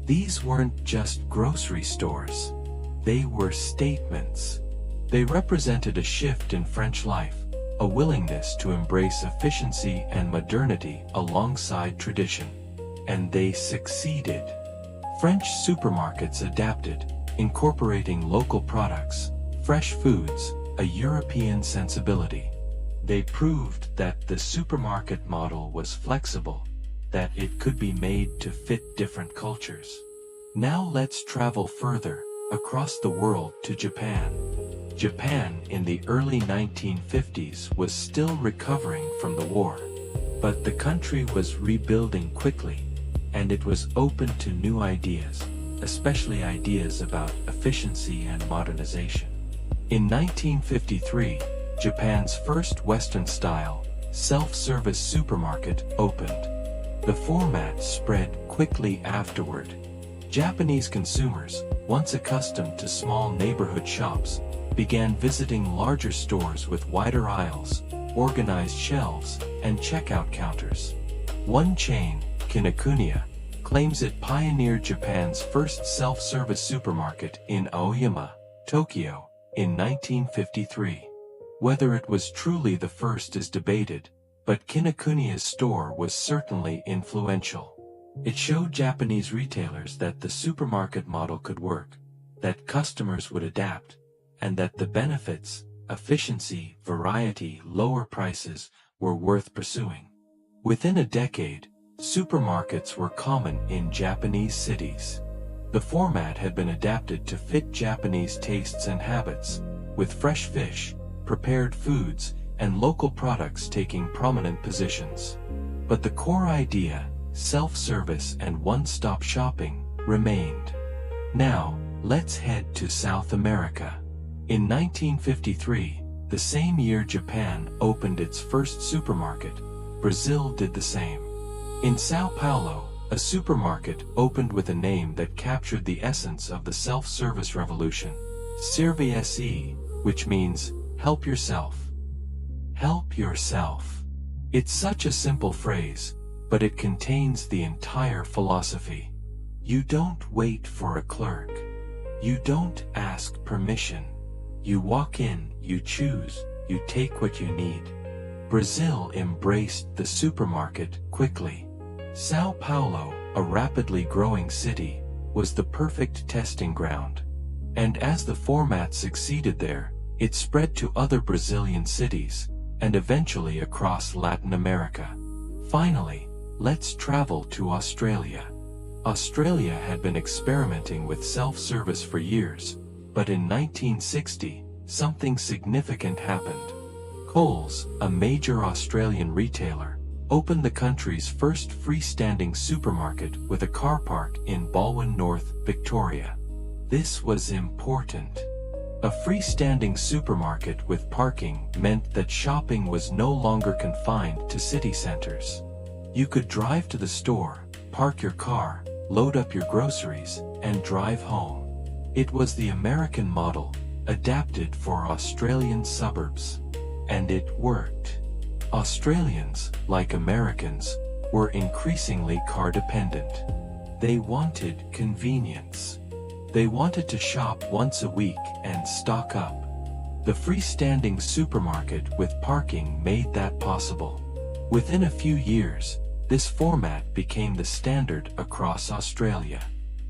These weren't just grocery stores. They were statements. They represented a shift in French life, a willingness to embrace efficiency and modernity alongside tradition. And they succeeded. French supermarkets adapted, incorporating local products, fresh foods, a European sensibility. They proved that the supermarket model was flexible, that it could be made to fit different cultures. Now let's travel further, across the world to Japan. Japan in the early 1950s was still recovering from the war. But the country was rebuilding quickly, and it was open to new ideas, especially ideas about efficiency and modernization. In 1953, Japan's first Western-style, self-service supermarket opened. The format spread quickly afterward. Japanese consumers, once accustomed to small neighborhood shops, began visiting larger stores with wider aisles, organized shelves, and checkout counters. One chain, Kinokuniya, claims it pioneered Japan's first self-service supermarket in Aoyama, Tokyo, in 1953. Whether it was truly the first is debated, but Kinokuniya's store was certainly influential. It showed Japanese retailers that the supermarket model could work, that customers would adapt, and that the benefits, efficiency, variety, lower prices, were worth pursuing. Within a decade, Supermarkets were common in Japanese cities. The format had been adapted to fit Japanese tastes and habits, with fresh fish, prepared foods, and local products taking prominent positions. But the core idea, self-service and one-stop shopping, remained. Now, let's head to South America. In 1953, the same year Japan opened its first supermarket, Brazil did the same. In São Paulo, a supermarket opened with a name that captured the essence of the self-service revolution, Serve-se, which means, help yourself. Help yourself. It's such a simple phrase, but it contains the entire philosophy. You don't wait for a clerk. You don't ask permission. You walk in, you choose, you take what you need. Brazil embraced the supermarket quickly. São Paulo, a rapidly growing city, was the perfect testing ground. And as the format succeeded there, it spread to other Brazilian cities, and eventually across Latin America. Finally, let's travel to Australia. Australia had been experimenting with self-service for years, but in 1960, something significant happened. Coles, a major Australian retailer, opened the country's first freestanding supermarket with a car park in Balwyn North, Victoria. This was important. A freestanding supermarket with parking meant that shopping was no longer confined to city centers. You could drive to the store, park your car, load up your groceries, and drive home. It was the American model, adapted for Australian suburbs. And it worked. Australians, like Americans, were increasingly car-dependent. They wanted convenience. They wanted to shop once a week and stock up. The freestanding supermarket with parking made that possible. Within a few years, this format became the standard across Australia.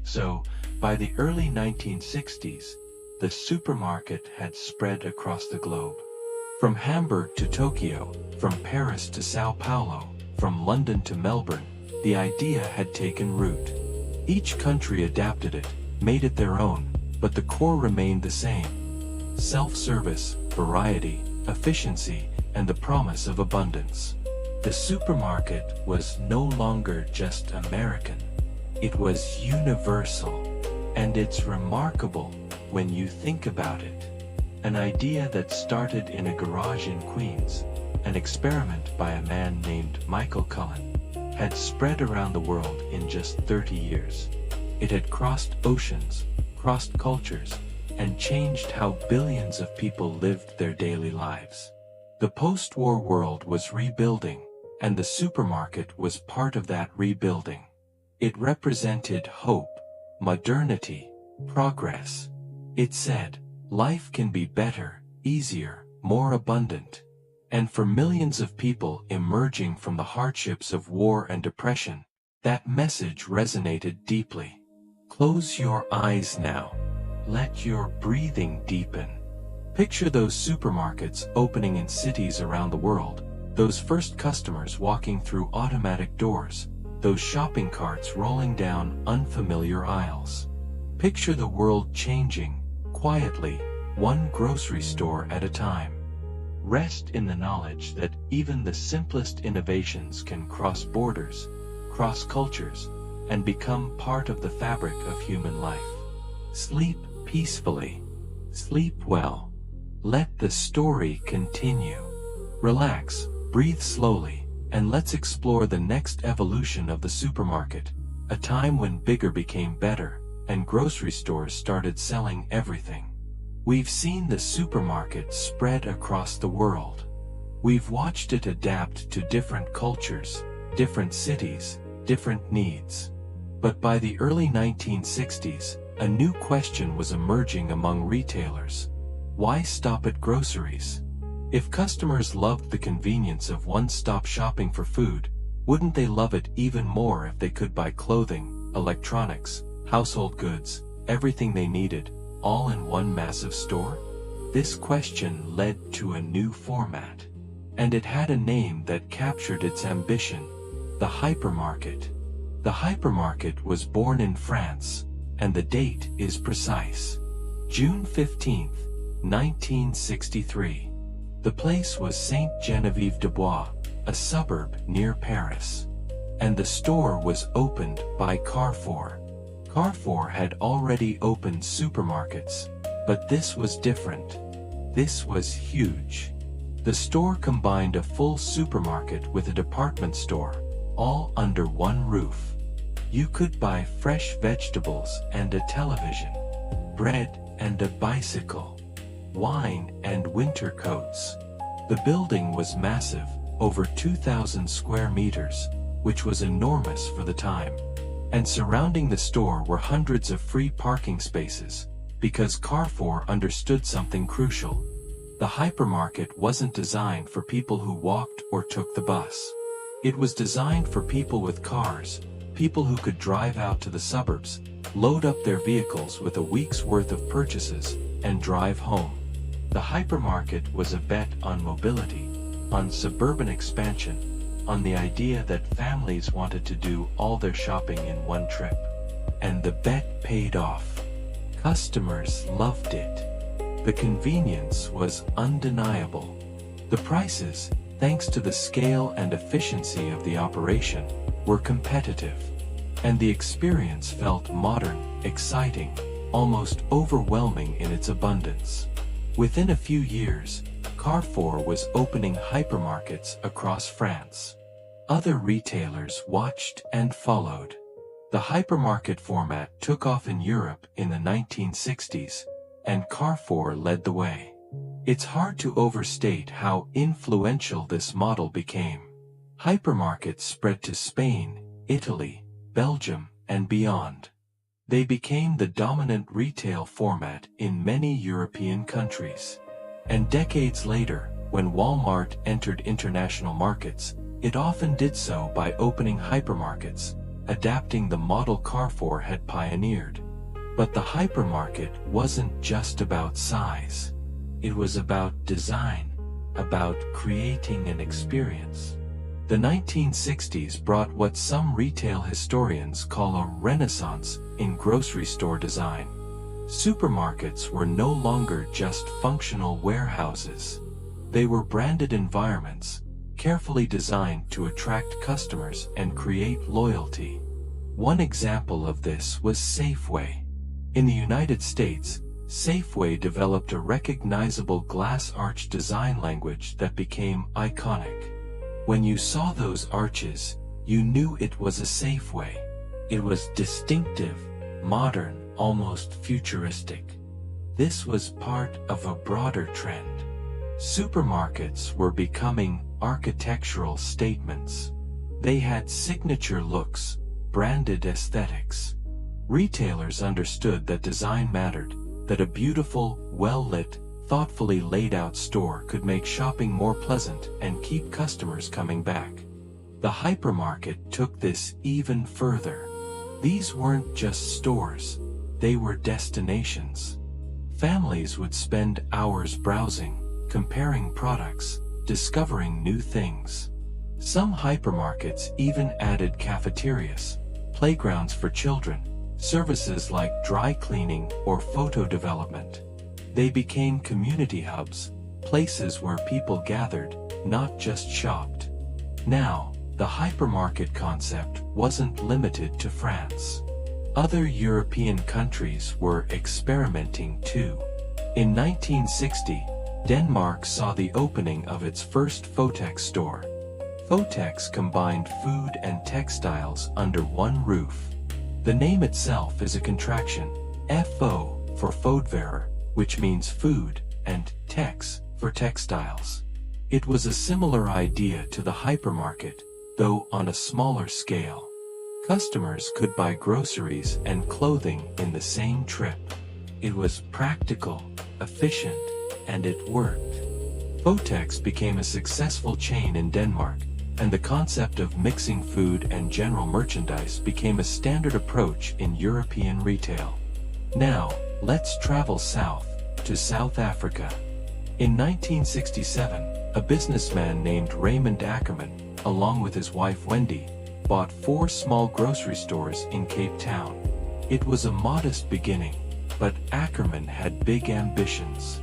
So, by the early 1960s, the supermarket had spread across the globe. From Hamburg to Tokyo, from Paris to São Paulo, from London to Melbourne, the idea had taken root. Each country adapted it, made it their own, but the core remained the same. Self-service, variety, efficiency, and the promise of abundance. The supermarket was no longer just American. It was universal. And it's remarkable when you think about it. An idea that started in a garage in Queens, an experiment by a man named Michael Kullen, had spread around the world in just 30 years. It had crossed oceans, crossed cultures, and changed how billions of people lived their daily lives. The post-war world was rebuilding, and the supermarket was part of that rebuilding. It represented hope, modernity, progress. It said, life can be better, easier, more abundant. And for millions of people emerging from the hardships of war and depression, that message resonated deeply. Close your eyes now. Let your breathing deepen. Picture those supermarkets opening in cities around the world, those first customers walking through automatic doors, those shopping carts rolling down unfamiliar aisles. Picture the world changing, quietly, one grocery store at a time. Rest in the knowledge that even the simplest innovations can cross borders, cross cultures, and become part of the fabric of human life. Sleep peacefully. Sleep well. Let the story continue. Relax, breathe slowly, and let's explore the next evolution of the supermarket, a time when bigger became better, and grocery stores started selling everything. We've seen the supermarket spread across the world. We've watched it adapt to different cultures, different cities, different needs. But by the early 1960s, a new question was emerging among retailers. Why stop at groceries? If customers loved the convenience of one-stop shopping for food, wouldn't they love it even more if they could buy clothing, electronics, household goods, everything they needed, all in one massive store? This question led to a new format. And it had a name that captured its ambition: The hypermarket. The hypermarket was born in France, and the date is precise. June 15, 1963. The place was Sainte-Geneviève-des-Bois, a suburb near Paris. And the store was opened by Carrefour. Carrefour had already opened supermarkets, but this was different. This was huge. The store combined a full supermarket with a department store, all under one roof. You could buy fresh vegetables and a television, bread and a bicycle, wine and winter coats. The building was massive, over 2,000 square meters, which was enormous for the time. And surrounding the store were hundreds of free parking spaces, because Carrefour understood something crucial. The hypermarket wasn't designed for people who walked or took the bus. It was designed for people with cars, people who could drive out to the suburbs, load up their vehicles with a week's worth of purchases, and drive home. The hypermarket was a bet on mobility, on suburban expansion, on the idea that families wanted to do all their shopping in one trip. And the bet paid off. Customers loved it. The convenience was undeniable. The prices, thanks to the scale and efficiency of the operation, were competitive. And the experience felt modern, exciting, almost overwhelming in its abundance. Within a few years, Carrefour was opening hypermarkets across France. Other retailers watched and followed. The hypermarket format took off in Europe in the 1960s, and Carrefour led the way. It's hard to overstate how influential this model became. Hypermarkets spread to Spain, Italy, Belgium, and beyond. They became the dominant retail format in many European countries. And decades later, when Walmart entered international markets, it often did so by opening hypermarkets, adapting the model Carrefour had pioneered. But the hypermarket wasn't just about size. It was about design, about creating an experience. The 1960s brought what some retail historians call a renaissance in grocery store design. Supermarkets were no longer just functional warehouses. They were branded environments, carefully designed to attract customers and create loyalty. One example of this was Safeway. In the United States, Safeway developed a recognizable glass arch design language that became iconic. When you saw those arches, you knew it was a Safeway. It was distinctive, modern, almost futuristic. This was part of a broader trend. Supermarkets were becoming architectural statements. They had signature looks, branded aesthetics. Retailers understood that design mattered, that a beautiful, well-lit, thoughtfully laid out store could make shopping more pleasant and keep customers coming back. The hypermarket took this even further. These weren't just stores, they were destinations. Families would spend hours browsing, comparing products, discovering new things. Some hypermarkets even added cafeterias, playgrounds for children, services like dry cleaning or photo development. They became community hubs, places where people gathered, not just shopped. Now, the hypermarket concept wasn't limited to France. Other European countries were experimenting too. In 1960, Denmark saw the opening of its first Føtex store. Føtex combined food and textiles under one roof. The name itself is a contraction, FO for Fødevarer, which means food, and tex for textiles. It was a similar idea to the hypermarket, though on a smaller scale. Customers could buy groceries and clothing in the same trip. It was practical, efficient, and it worked. Føtex became a successful chain in Denmark, and the concept of mixing food and general merchandise became a standard approach in European retail. Now, let's travel south, to South Africa. In 1967, a businessman named Raymond Ackerman, along with his wife Wendy, bought 4 small grocery stores in Cape Town. It was a modest beginning, but Ackerman had big ambitions.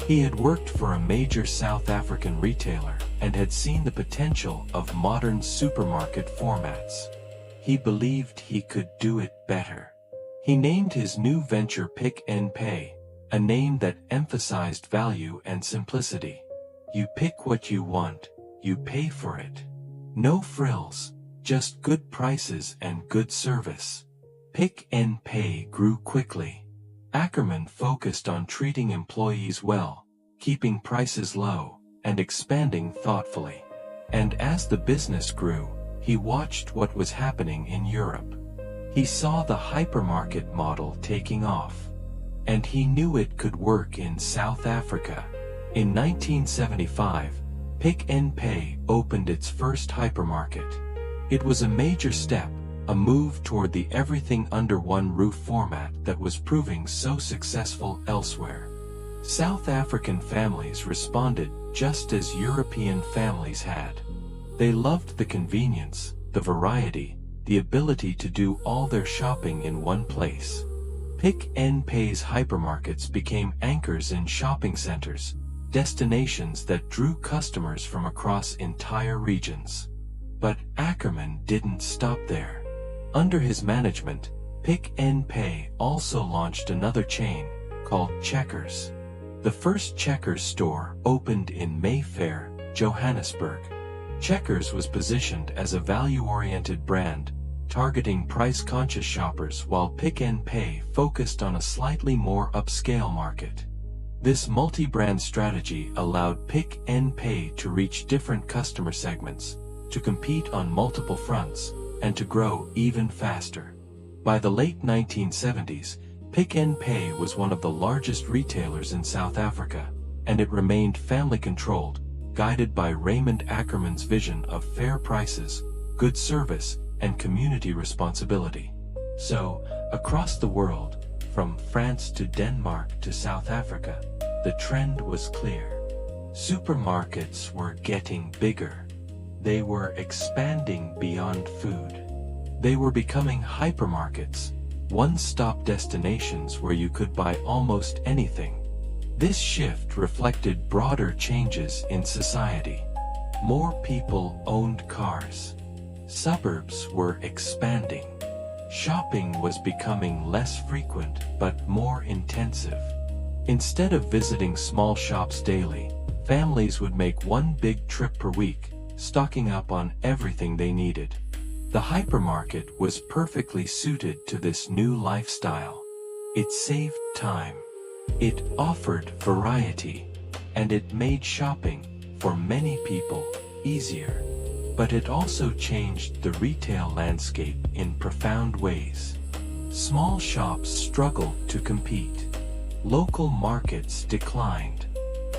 He had worked for a major South African retailer and had seen the potential of modern supermarket formats. He believed he could do it better. He named his new venture Pick n Pay, a name that emphasized value and simplicity. You pick what you want, you pay for it. No frills, just good prices and good service. Pick n Pay grew quickly. Ackerman focused on treating employees well, keeping prices low, and expanding thoughtfully. And as the business grew, he watched what was happening in Europe. He saw the hypermarket model taking off. And he knew it could work in South Africa. In 1975, Pick n Pay opened its first hypermarket. It was a major step, a move toward the everything under one roof format that was proving so successful elsewhere. South African families responded just as European families had. They loved the convenience, the variety, the ability to do all their shopping in one place. Pick n Pay's hypermarkets became anchors in shopping centers, destinations that drew customers from across entire regions. But Ackerman didn't stop there. Under his management, Pick n Pay also launched another chain, called Checkers. The first Checkers store opened in Mayfair, Johannesburg. Checkers was positioned as a value-oriented brand, targeting price-conscious shoppers, while Pick n Pay focused on a slightly more upscale market. This multi-brand strategy allowed Pick n Pay to reach different customer segments, to compete on multiple fronts, and to grow even faster. By the late 1970s, Pick n Pay was one of the largest retailers in South Africa, and it remained family-controlled, guided by Raymond Ackerman's vision of fair prices, good service, and community responsibility. So, across the world, from France to Denmark to South Africa, the trend was clear. Supermarkets were getting bigger. They were expanding beyond food. They were becoming hypermarkets, one-stop destinations where you could buy almost anything. This shift reflected broader changes in society. More people owned cars. Suburbs were expanding. Shopping was becoming less frequent but more intensive. Instead of visiting small shops daily, families would make one big trip per week, stocking up on everything they needed. The hypermarket was perfectly suited to this new lifestyle. It saved time. It offered variety. And it made shopping, for many people, easier. But it also changed the retail landscape in profound ways. Small shops struggled to compete. Local markets declined.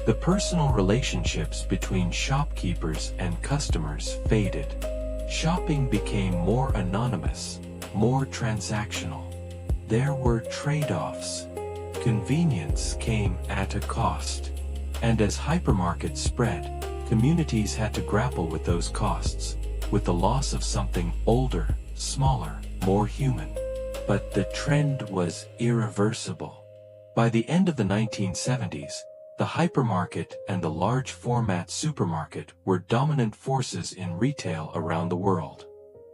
The personal relationships between shopkeepers and customers faded. Shopping became more anonymous, more transactional. There were trade-offs. Convenience came at a cost. And as hypermarkets spread, communities had to grapple with those costs, with the loss of something older, smaller, more human. But the trend was irreversible. By the end of the 1970s, the hypermarket and the large format supermarket were dominant forces in retail around the world.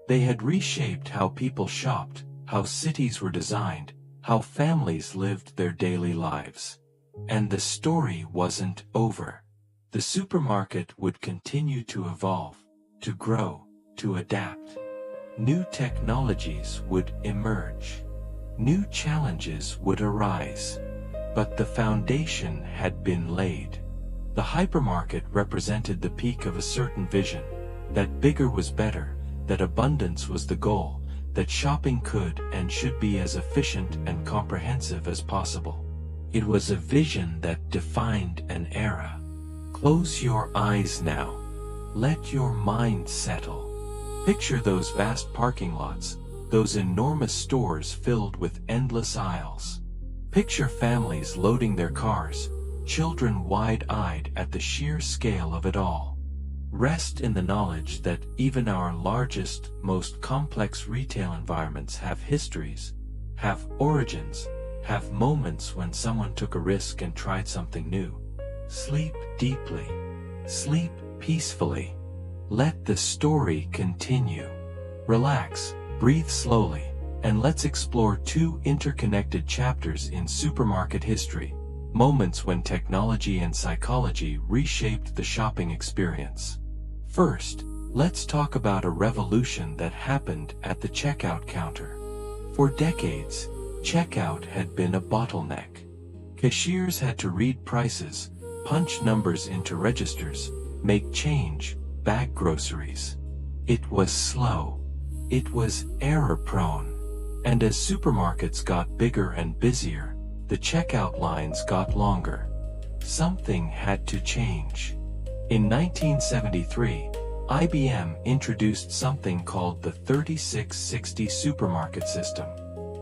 They had reshaped how people shopped, how cities were designed, how families lived their daily lives. And the story wasn't over. The supermarket would continue to evolve, to grow, to adapt. New technologies would emerge. New challenges would arise. But the foundation had been laid. The hypermarket represented the peak of a certain vision, that bigger was better, that abundance was the goal, that shopping could and should be as efficient and comprehensive as possible. It was a vision that defined an era. Close your eyes now. Let your mind settle. Picture those vast parking lots, those enormous stores filled with endless aisles. Picture families loading their cars, children wide-eyed at the sheer scale of it all. Rest in the knowledge that even our largest, most complex retail environments have histories, have origins, have moments when someone took a risk and tried something new. Sleep deeply. Sleep peacefully. Let the story continue. Relax, breathe slowly, and let's explore two interconnected chapters in supermarket history, moments when technology and psychology reshaped the shopping experience. First, let's talk about a revolution that happened at the checkout counter. For decades, checkout had been a bottleneck. Cashiers had to read prices, punch numbers into registers, make change, bag groceries. It was slow. It was error-prone. And as supermarkets got bigger and busier, the checkout lines got longer. Something had to change. In 1973, IBM introduced something called the 3660 supermarket system.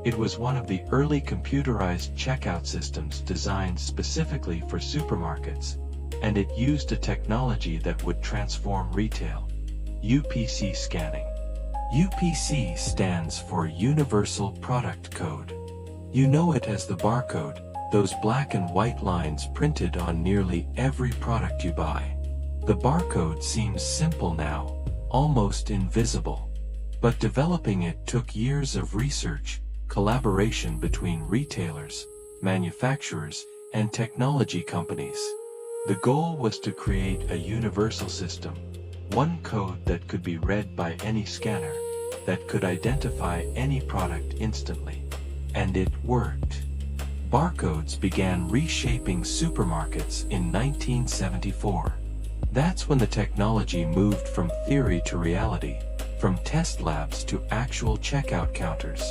It was one of the early computerized checkout systems designed specifically for supermarkets, and it used a technology that would transform retail. UPC scanning. UPC stands for Universal Product Code. You know it as the barcode, those black and white lines printed on nearly every product you buy. The barcode seems simple now, almost invisible. But developing it took years of research, collaboration between retailers, manufacturers, and technology companies. The goal was to create a universal system, one code that could be read by any scanner, that could identify any product instantly. And it worked. Barcodes began reshaping supermarkets in 1974. That's when the technology moved from theory to reality, from test labs to actual checkout counters.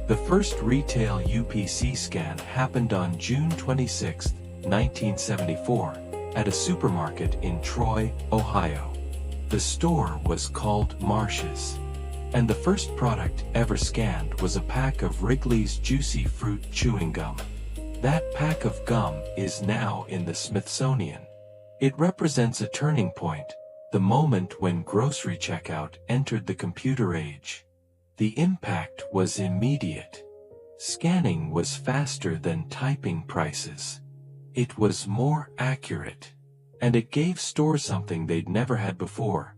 The first retail UPC scan happened on June 26, 1974, at a supermarket in Troy, Ohio. The store was called Marsh's, and the first product ever scanned was a pack of Wrigley's Juicy Fruit chewing gum. That pack of gum is now in the Smithsonian. It represents a turning point, the moment when grocery checkout entered the computer age. The impact was immediate. Scanning was faster than typing prices. It was more accurate. And it gave stores something they'd never had before: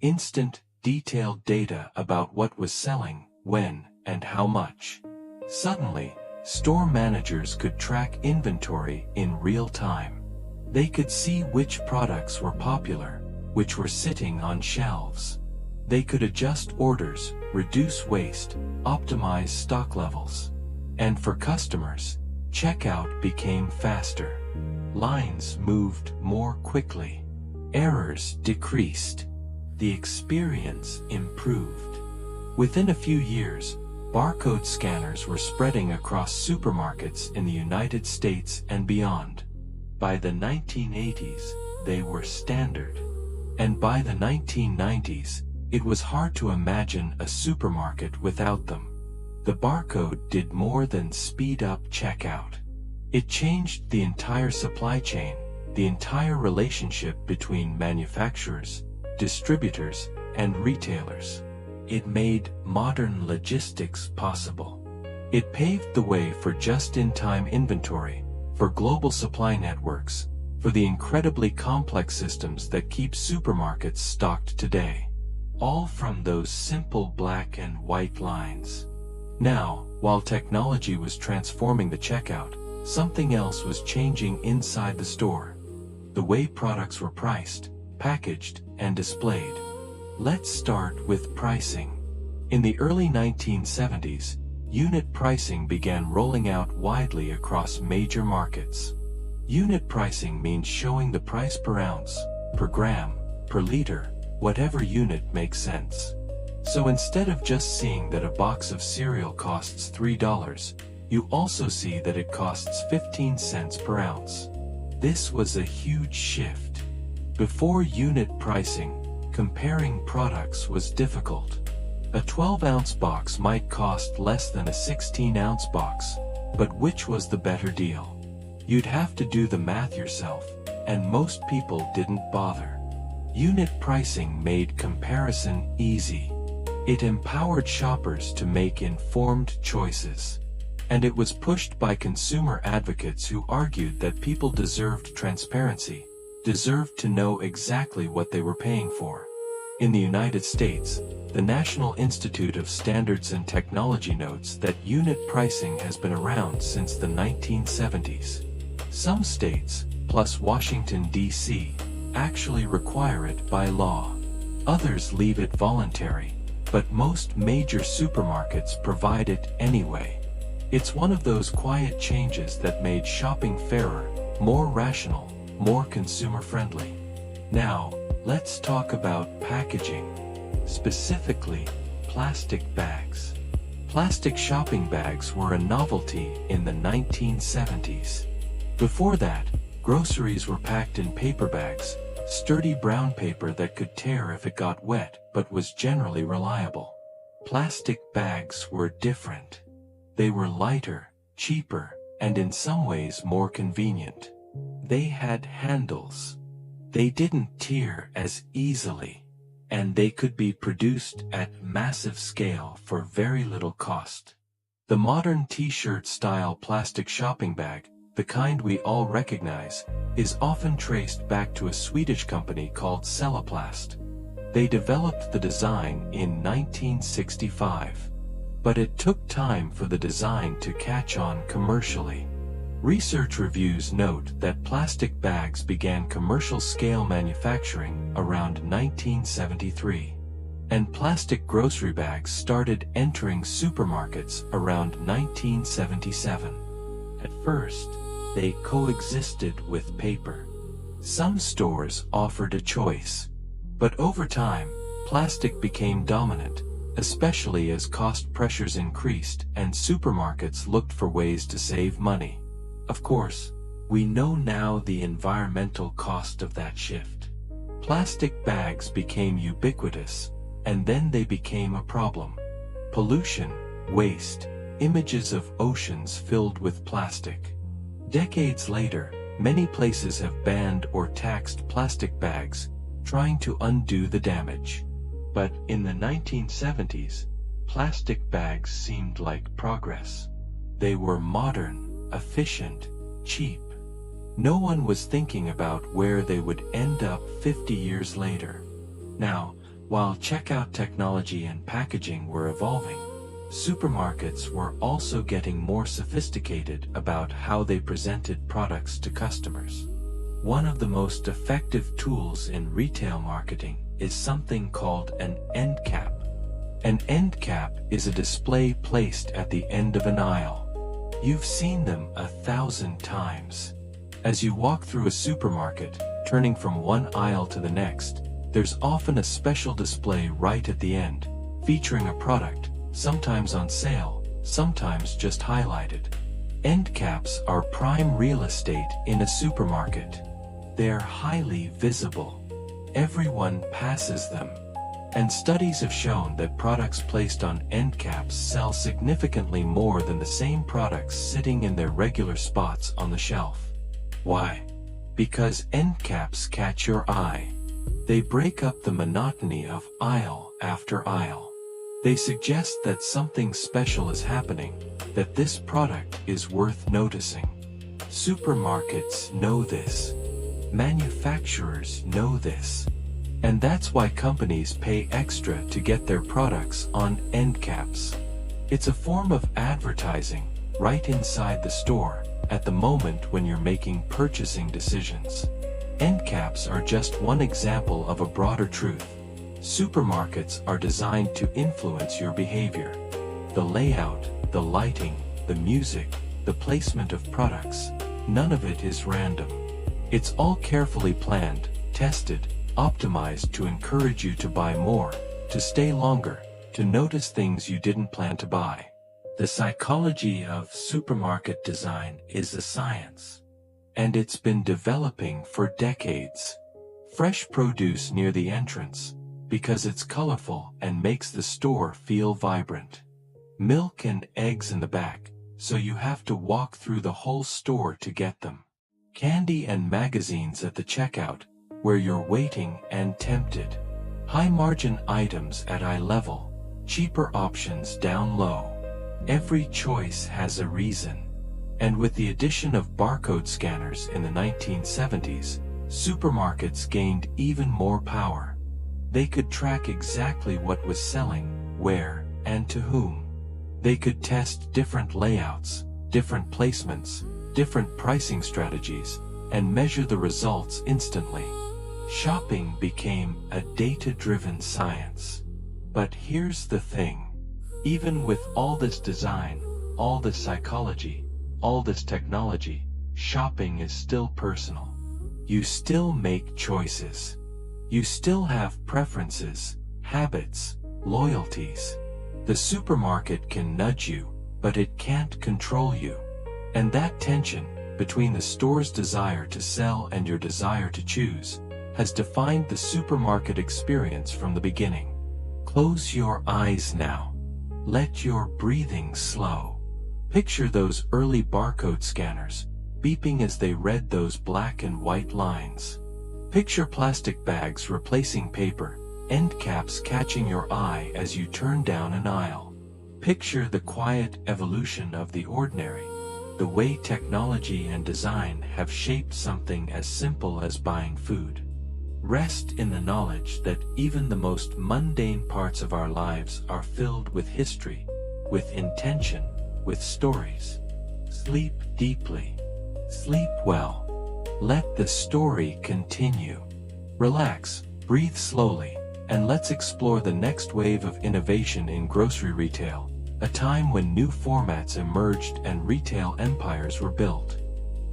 instant, detailed data about what was selling, when, and how much. Suddenly, store managers could track inventory in real time. They could see which products were popular, which were sitting on shelves. They could adjust orders, reduce waste, optimize stock levels. And for customers, checkout became faster. Lines moved more quickly. Errors decreased. The experience improved. Within a few years, barcode scanners were spreading across supermarkets in the United States and beyond. By the 1980s, they were standard. And by the 1990s, it was hard to imagine a supermarket without them. The barcode did more than speed up checkout. It changed the entire supply chain, the entire relationship between manufacturers, distributors, and retailers. It made modern logistics possible. It paved the way for just-in-time inventory, for global supply networks, for the incredibly complex systems that keep supermarkets stocked today. All from those simple black and white lines. Now, while technology was transforming the checkout, something else was changing inside the store. The way products were priced, packaged, and displayed. Let's start with pricing. In the early 1970s, unit pricing began rolling out widely across major markets. Unit pricing means showing the price per ounce, per gram, per liter, whatever unit makes sense. So instead of just seeing that a box of cereal costs $3, you also see that it costs 15 cents per ounce. This was a huge shift. Before unit pricing, comparing products was difficult. A 12-ounce box might cost less than a 16-ounce box, but which was the better deal? You'd have to do the math yourself, and most people didn't bother. Unit pricing made comparison easy. It empowered shoppers to make informed choices. And it was pushed by consumer advocates who argued that people deserved transparency, deserved to know exactly what they were paying for. In the United States, the National Institute of Standards and Technology notes that unit pricing has been around since the 1970s. Some states, plus Washington, D.C., actually require it by law. Others leave it voluntary, but most major supermarkets provide it anyway. It's one of those quiet changes that made shopping fairer, more rational, more consumer-friendly. Now, let's talk about packaging. Specifically, plastic bags. Plastic shopping bags were a novelty in the 1970s. Before that, groceries were packed in paper bags, sturdy brown paper that could tear if it got wet but was generally reliable. Plastic bags were different. They were lighter, cheaper, and in some ways more convenient. They had handles. They didn't tear as easily. And they could be produced at massive scale for very little cost. The modern t-shirt style plastic shopping bag, the kind we all recognize, is often traced back to a Swedish company called Cellaplast. They developed the design in 1965. But it took time for the design to catch on commercially. Research reviews note that plastic bags began commercial-scale manufacturing around 1973, and plastic grocery bags started entering supermarkets around 1977. At first, they coexisted with paper. Some stores offered a choice, but over time, plastic became dominant, especially as cost pressures increased and supermarkets looked for ways to save money. Of course, we know now the environmental cost of that shift. Plastic bags became ubiquitous, and then they became a problem. Pollution, waste, images of oceans filled with plastic. Decades later, many places have banned or taxed plastic bags, trying to undo the damage. But in the 1970s, plastic bags seemed like progress. They were modern, efficient, cheap. No one was thinking about where they would end up 50 years later. Now, while checkout technology and packaging were evolving, supermarkets were also getting more sophisticated about how they presented products to customers. One of the most effective tools in retail marketing is something called an end cap. An end cap is a display placed at the end of an aisle. You've seen them 1,000 times. As you walk through a supermarket, turning from one aisle to the next, there's often a special display right at the end, featuring a product, sometimes on sale, sometimes just highlighted. End caps are prime real estate in a supermarket. They're highly visible. Everyone passes them. And studies have shown that products placed on end caps sell significantly more than the same products sitting in their regular spots on the shelf. Why? Because end caps catch your eye. They break up the monotony of aisle after aisle. They suggest that something special is happening, that this product is worth noticing. Supermarkets know this. Manufacturers know this. And that's why companies pay extra to get their products on end caps. It's a form of advertising, right inside the store, at the moment when you're making purchasing decisions. End caps are just one example of a broader truth. Supermarkets are designed to influence your behavior. The layout, the lighting, the music, the placement of products, none of it is random. It's all carefully planned, tested, optimized to encourage you to buy more, to stay longer, to notice things you didn't plan to buy. The psychology of supermarket design is a science, and it's been developing for decades. Fresh produce near the entrance, because it's colorful and makes the store feel vibrant. Milk and eggs in the back, so you have to walk through the whole store to get them. Candy and magazines at the checkout, where you're waiting and tempted. High-margin items at eye level, cheaper options down low. Every choice has a reason. And with the addition of barcode scanners in the 1970s, supermarkets gained even more power. They could track exactly what was selling, where, and to whom. They could test different layouts, different placements, different pricing strategies, and measure the results instantly. Shopping became a data-driven science. But here's the thing. Even with all this design, all this psychology, all this technology, shopping is still personal. You still make choices. You still have preferences, habits, loyalties. The supermarket can nudge you, but it can't control you. And that tension between the store's desire to sell and your desire to choose has defined the supermarket experience from the beginning. Close your eyes now. Let your breathing slow. Picture those early barcode scanners, beeping as they read those black and white lines. Picture plastic bags replacing paper, end caps catching your eye as you turn down an aisle. Picture the quiet evolution of the ordinary, the way technology and design have shaped something as simple as buying food. Rest in the knowledge that even the most mundane parts of our lives are filled with history, with intention, with stories. Sleep deeply. Sleep well. Let the story continue. Relax, breathe slowly, and let's explore the next wave of innovation in grocery retail, a time when new formats emerged and retail empires were built.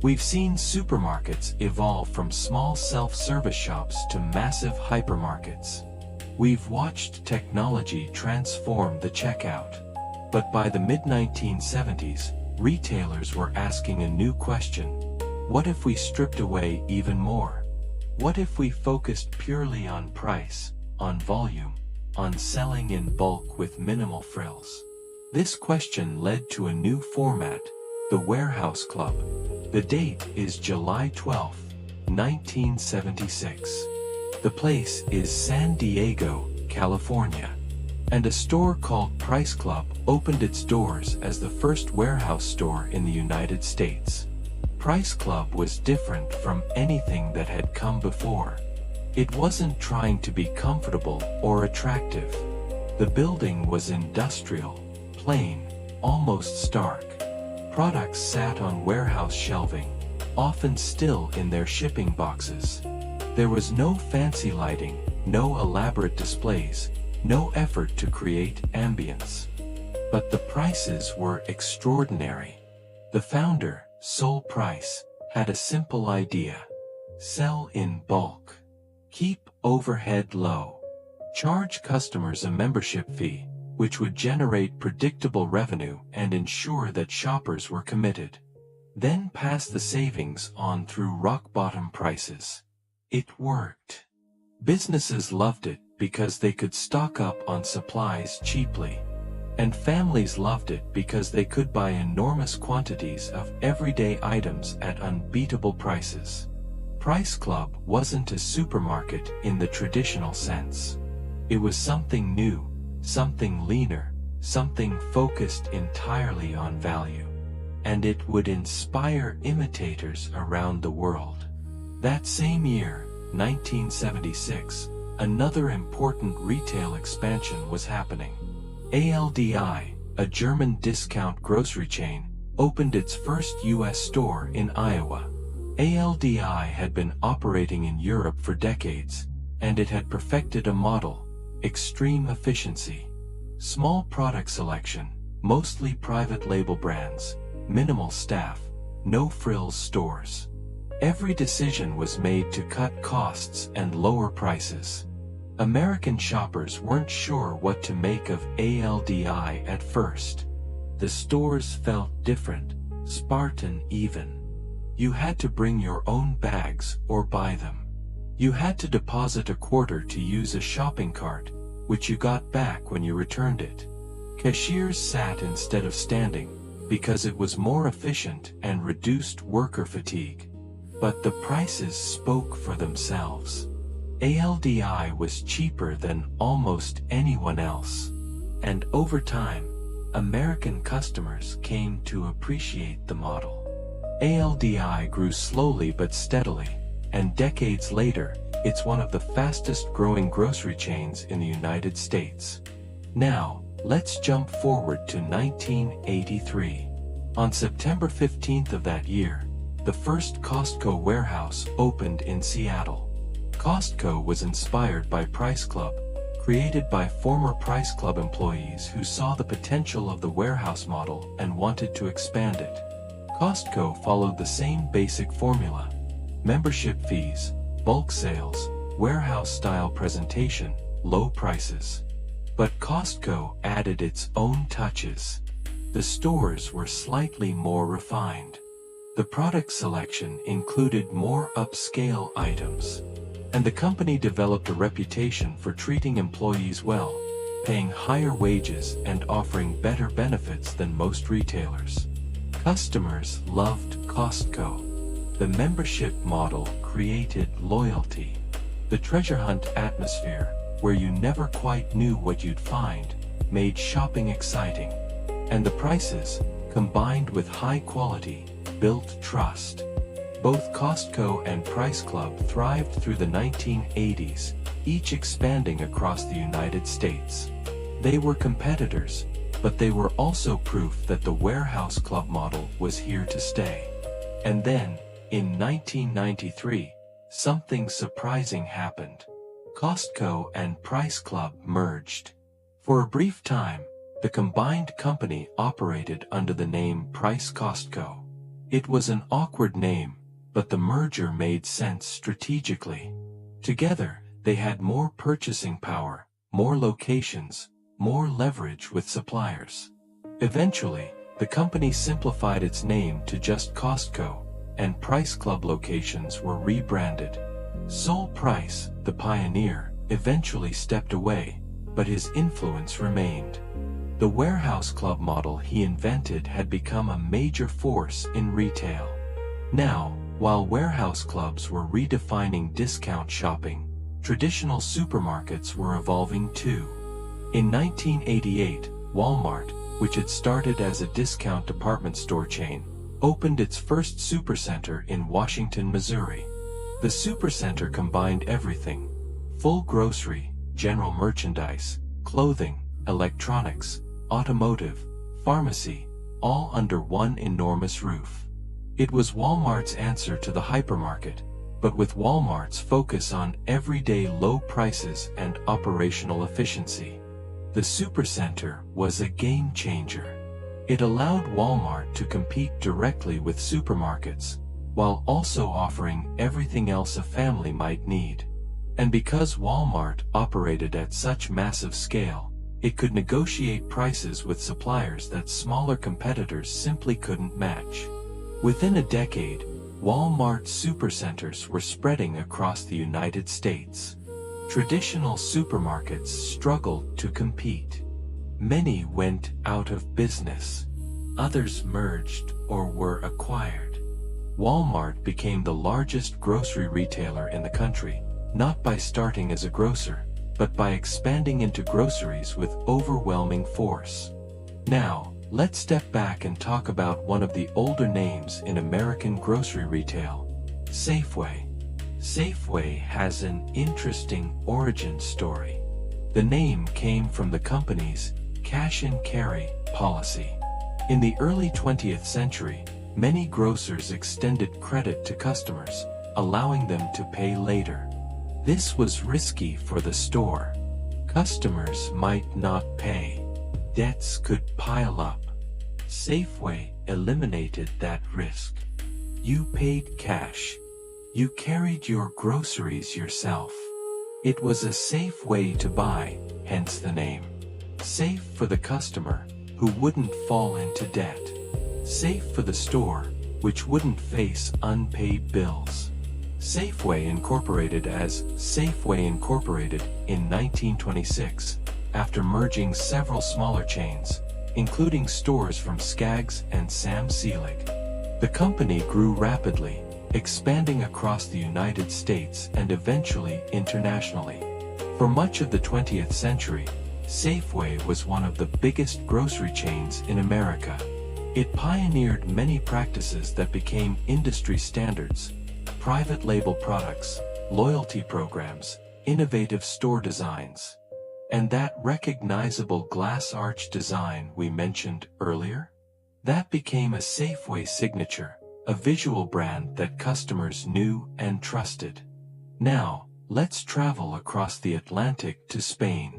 We've seen supermarkets evolve from small self-service shops to massive hypermarkets. We've watched technology transform the checkout. But by the mid-1970s, retailers were asking a new question. What if we stripped away even more? What if we focused purely on price, on volume, on selling in bulk with minimal frills? This question led to a new format, the Warehouse Club. The date is July 12, 1976. The place is San Diego, California. And a store called Price Club opened its doors as the first warehouse store in the United States. Price Club was different from anything that had come before. It wasn't trying to be comfortable or attractive. The building was industrial, plain, almost stark. Products sat on warehouse shelving, often still in their shipping boxes. There was no fancy lighting, no elaborate displays, no effort to create ambience. But the prices were extraordinary. The founder, Sol Price, had a simple idea. Sell in bulk. Keep overhead low. Charge customers a membership fee, which would generate predictable revenue and ensure that shoppers were committed. Then pass the savings on through rock-bottom prices. It worked. Businesses loved it because they could stock up on supplies cheaply. And families loved it because they could buy enormous quantities of everyday items at unbeatable prices. Price Club wasn't a supermarket in the traditional sense. It was something new, something leaner, something focused entirely on value. And it would inspire imitators around the world. That same year, 1976, another important retail expansion was happening. ALDI, a German discount grocery chain, opened its first U.S. store in Iowa. ALDI had been operating in Europe for decades, and it had perfected a model: extreme efficiency. Small product selection, mostly private label brands, minimal staff, no frills stores. Every decision was made to cut costs and lower prices. American shoppers weren't sure what to make of ALDI at first. The stores felt different, Spartan even. You had to bring your own bags or buy them. You had to deposit a quarter to use a shopping cart, which you got back when you returned it. Cashiers sat instead of standing, because it was more efficient and reduced worker fatigue. But the prices spoke for themselves. ALDI was cheaper than almost anyone else. And over time, American customers came to appreciate the model. ALDI grew slowly but steadily, and decades later, it's one of the fastest-growing grocery chains in the United States. Now, let's jump forward to 1983. On September 15th of that year, the first Costco warehouse opened in Seattle. Costco was inspired by Price Club, created by former Price Club employees who saw the potential of the warehouse model and wanted to expand it. Costco followed the same basic formula: membership fees, bulk sales, warehouse-style presentation, low prices. But Costco added its own touches. The stores were slightly more refined. The product selection included more upscale items. And the company developed a reputation for treating employees well, paying higher wages and offering better benefits than most retailers. Customers loved Costco. The membership model created loyalty. The treasure hunt atmosphere, where you never quite knew what you'd find, made shopping exciting. And the prices, combined with high quality, built trust. Both Costco and Price Club thrived through the 1980s, each expanding across the United States. They were competitors, but they were also proof that the warehouse club model was here to stay. And then, in 1993, something surprising happened. Costco and Price Club merged. For a brief time, the combined company operated under the name Price Costco. It was an awkward name, but the merger made sense strategically. Together, they had more purchasing power, more locations, more leverage with suppliers. Eventually, the company simplified its name to just Costco, and Price Club locations were rebranded. Sol Price, the pioneer, eventually stepped away, but his influence remained. The warehouse club model he invented had become a major force in retail. Now, while warehouse clubs were redefining discount shopping, traditional supermarkets were evolving too. In 1988, Walmart, which had started as a discount department store chain, opened its first supercenter in Washington, Missouri. The supercenter combined everything: full grocery, general merchandise, clothing, electronics, automotive, pharmacy, all under one enormous roof. It was Walmart's answer to the hypermarket, but with Walmart's focus on everyday low prices and operational efficiency. The supercenter was a game changer. It allowed Walmart to compete directly with supermarkets, while also offering everything else a family might need. And because Walmart operated at such massive scale, it could negotiate prices with suppliers that smaller competitors simply couldn't match. Within a decade, Walmart supercenters were spreading across the United States. Traditional supermarkets struggled to compete. Many went out of business. Others merged or were acquired. Walmart became the largest grocery retailer in the country, not by starting as a grocer, but by expanding into groceries with overwhelming force. Now, let's step back and talk about one of the older names in American grocery retail: Safeway. Safeway has an interesting origin story. The name came from the company's cash and carry policy. In the early 20th century, many grocers extended credit to customers, allowing them to pay later. This was risky for the store. Customers might not pay. Debts could pile up. Safeway eliminated that risk. You paid cash. You carried your groceries yourself. It was a safe way to buy, hence the name. Safe for the customer, who wouldn't fall into debt. Safe for the store, which wouldn't face unpaid bills. Safeway incorporated as Safeway Incorporated in 1926, after merging several smaller chains, including stores from Skaggs and Sam Selig. The company grew rapidly, expanding across the United States and eventually internationally. For much of the 20th century, Safeway was one of the biggest grocery chains in America. It pioneered many practices that became industry standards: private label products, loyalty programs, innovative store designs. And that recognizable glass arch design we mentioned earlier? That became a Safeway signature, a visual brand that customers knew and trusted. Now, let's travel across the Atlantic to Spain.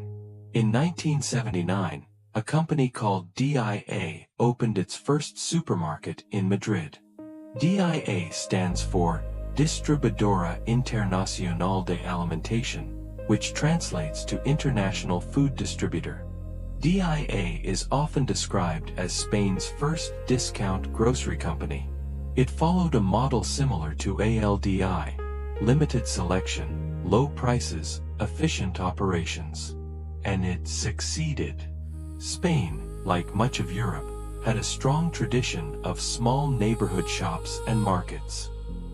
In 1979, a company called WII opened its first supermarket in Madrid. WII stands for Distribuidora Internacional de Alimentación, which translates to International Food Distributor. WII is often described as Spain's first discount grocery company. It followed a model similar to ALDI: limited selection, low prices, efficient operations. And it succeeded. Spain, like much of Europe, had a strong tradition of small neighborhood shops and markets.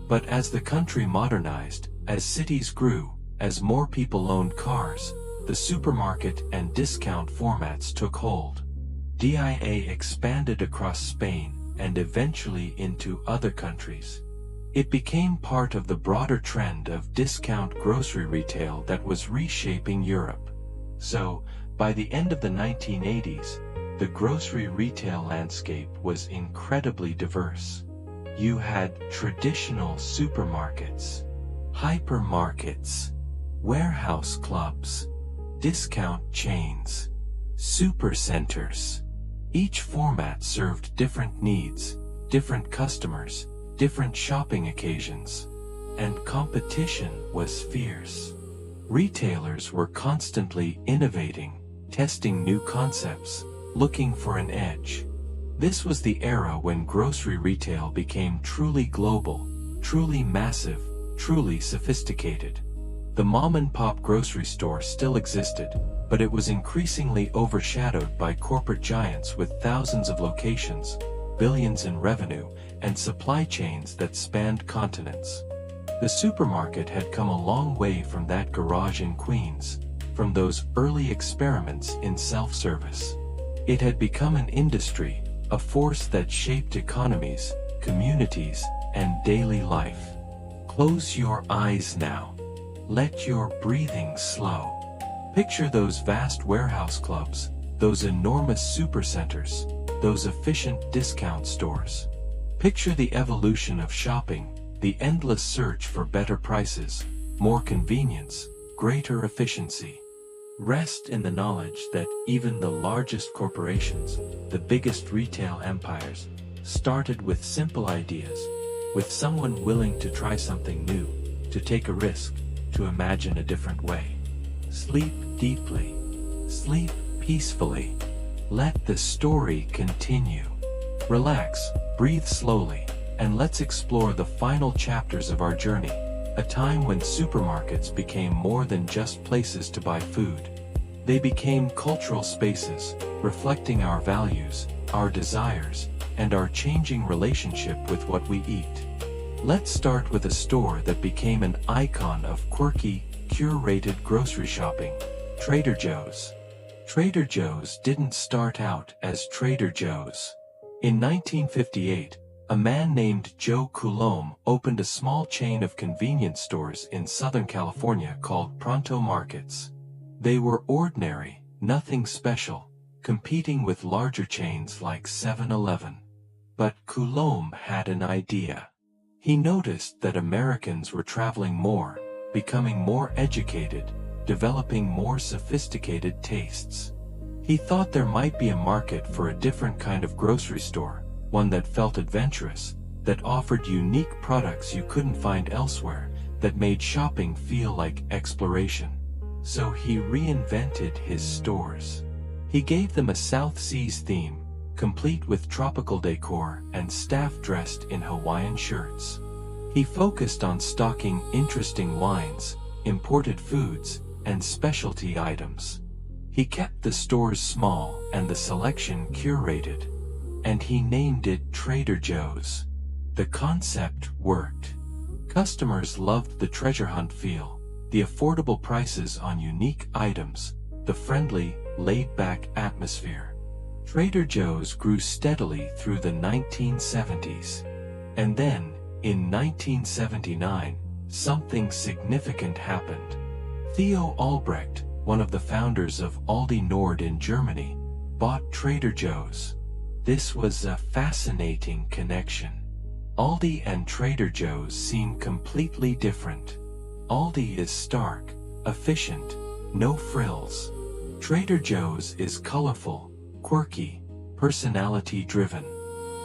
But as the country modernized, as cities grew, as more people owned cars, the supermarket and discount formats took hold. WII expanded across Spain and eventually into other countries. It became part of the broader trend of discount grocery retail that was reshaping Europe. So, by the end of the 1980s, the grocery retail landscape was incredibly diverse. You had traditional supermarkets, hypermarkets, warehouse clubs, discount chains, supercenters. Each format served different needs, different customers, different shopping occasions, and competition was fierce. Retailers were constantly innovating, testing new concepts, looking for an edge. This was the era when grocery retail became truly global, truly massive, truly sophisticated. The mom-and-pop grocery store still existed, but it was increasingly overshadowed by corporate giants with thousands of locations, billions in revenue, and supply chains that spanned continents. The supermarket had come a long way from that garage in Queens, from those early experiments in self-service. It had become an industry, a force that shaped economies, communities, and daily life. Close your eyes now. Let your breathing slow. Picture those vast warehouse clubs, those enormous supercenters, those efficient discount stores. Picture the evolution of shopping, the endless search for better prices, more convenience, greater efficiency. Rest in the knowledge that even the largest corporations, the biggest retail empires, started with simple ideas, with someone willing to try something new, to take a risk, to imagine a different way. Sleep deeply. Sleep peacefully. Let the story continue. Relax, breathe slowly, and let's explore the final chapters of our journey, a time when supermarkets became more than just places to buy food. They became cultural spaces, reflecting our values, our desires, and our changing relationship with what we eat. Let's start with a store that became an icon of quirky, curated grocery shopping: Trader Joe's. Trader Joe's didn't start out as Trader Joe's. In 1958, a man named Joe Kullen opened a small chain of convenience stores in Southern California called Pronto Markets. They were ordinary, nothing special, competing with larger chains like 7-Eleven. But Kullen had an idea. He noticed that Americans were traveling more, becoming more educated, developing more sophisticated tastes. He thought there might be a market for a different kind of grocery store, one that felt adventurous, that offered unique products you couldn't find elsewhere, that made shopping feel like exploration. So he reinvented his stores. He gave them a South Seas theme, complete with tropical decor and staff dressed in Hawaiian shirts. He focused on stocking interesting wines, imported foods, and specialty items. He kept the stores small and the selection curated. And he named it Trader Joe's. The concept worked. Customers loved the treasure hunt feel, the affordable prices on unique items, the friendly, laid-back atmosphere. Trader Joe's grew steadily through the 1970s. And then, in 1979, something significant happened. Theo Albrecht, one of the founders of Aldi Nord in Germany, bought Trader Joe's. This was a fascinating connection. Aldi and Trader Joe's seem completely different. Aldi is stark, efficient, no frills. Trader Joe's is colorful, quirky, personality-driven.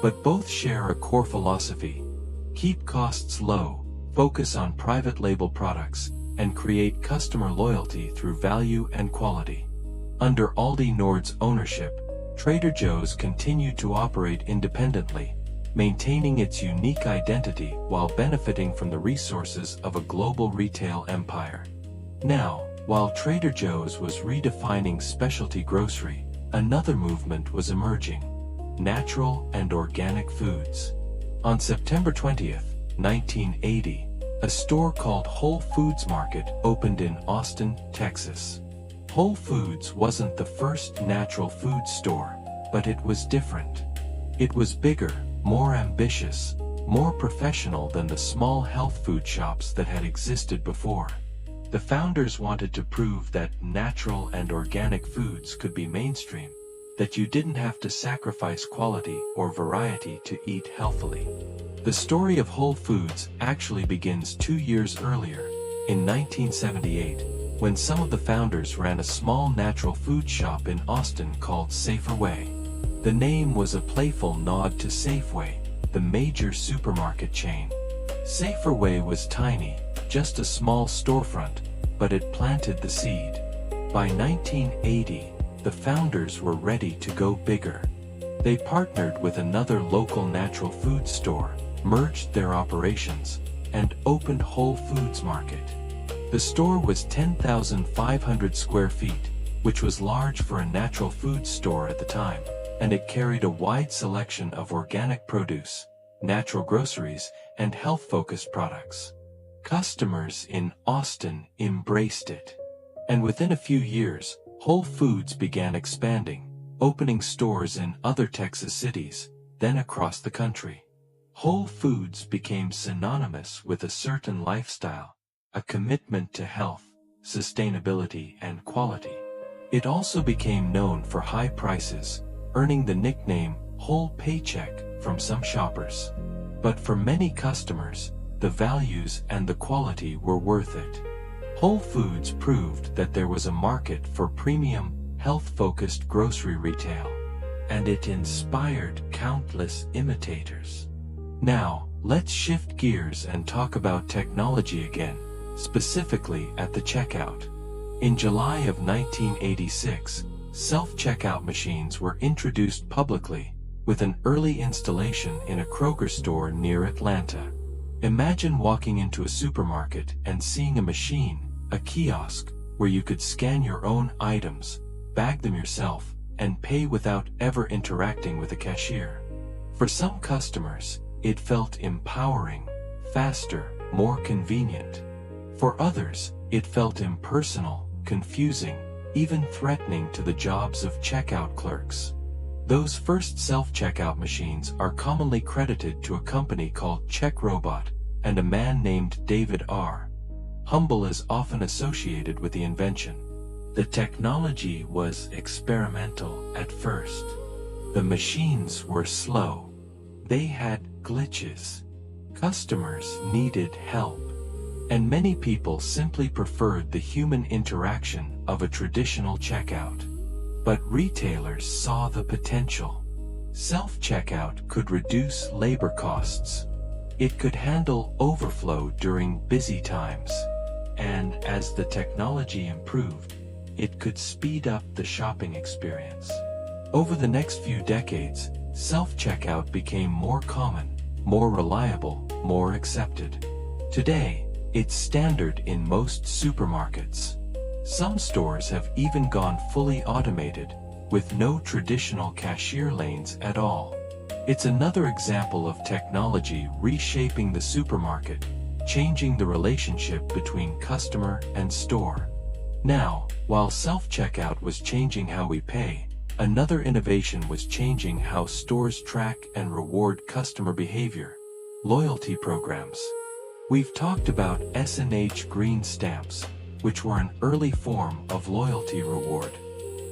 But both share a core philosophy: keep costs low, focus on private label products, and create customer loyalty through value and quality. Under Aldi Nord's ownership, Trader Joe's continued to operate independently, maintaining its unique identity while benefiting from the resources of a global retail empire. Now, while Trader Joe's was redefining specialty grocery, another movement was emerging: natural and organic foods. On September 20, 1980, a store called Whole Foods Market opened in Austin, Texas. Whole Foods wasn't the first natural food store, but it was different. It was bigger, more ambitious, more professional than the small health food shops that had existed before. The founders wanted to prove that natural and organic foods could be mainstream, that you didn't have to sacrifice quality or variety to eat healthily. The story of Whole Foods actually begins 2 years earlier, in 1978, when some of the founders ran a small natural food shop in Austin called Safeway. The name was a playful nod to Safeway, the major supermarket chain. Safeway was tiny, just a small storefront, but it planted the seed. By 1980, the founders were ready to go bigger. They partnered with another local natural food store, merged their operations, and opened Whole Foods Market. The store was 10,500 square feet, which was large for a natural food store at the time, and it carried a wide selection of organic produce, natural groceries, and health-focused products. Customers in Austin embraced it. And within a few years, Whole Foods began expanding, opening stores in other Texas cities, then across the country. Whole Foods became synonymous with a certain lifestyle, a commitment to health, sustainability, and quality. It also became known for high prices, earning the nickname Whole Paycheck from some shoppers. But for many customers, the values and the quality were worth it. Whole Foods proved that there was a market for premium, health-focused grocery retail, and it inspired countless imitators. Now, let's shift gears and talk about technology again, specifically at the checkout. In July of 1986, self-checkout machines were introduced publicly, with an early installation in a Kroger store near Atlanta. Imagine walking into a supermarket and seeing a machine, a kiosk, where you could scan your own items, bag them yourself, and pay without ever interacting with a cashier. For some customers, it felt empowering, faster, more convenient. For others, it felt impersonal, confusing, even threatening to the jobs of checkout clerks. Those first self-checkout machines are commonly credited to a company called CheckRobot and a man named David R. Humble is often associated with the invention. The technology was experimental at first. The machines were slow. They had glitches. Customers needed help. And many people simply preferred the human interaction of a traditional checkout. But retailers saw the potential. Self-checkout could reduce labor costs. It could handle overflow during busy times. And as the technology improved, it could speed up the shopping experience. Over the next few decades, self-checkout became more common, more reliable, more accepted. Today, it's standard in most supermarkets. Some stores have even gone fully automated, with no traditional cashier lanes at all. It's another example of technology reshaping the supermarket, changing the relationship between customer and store. Now, while self-checkout was changing how we pay, another innovation was changing how stores track and reward customer behavior: loyalty programs. We've talked about S&H green stamps, which were an early form of loyalty reward.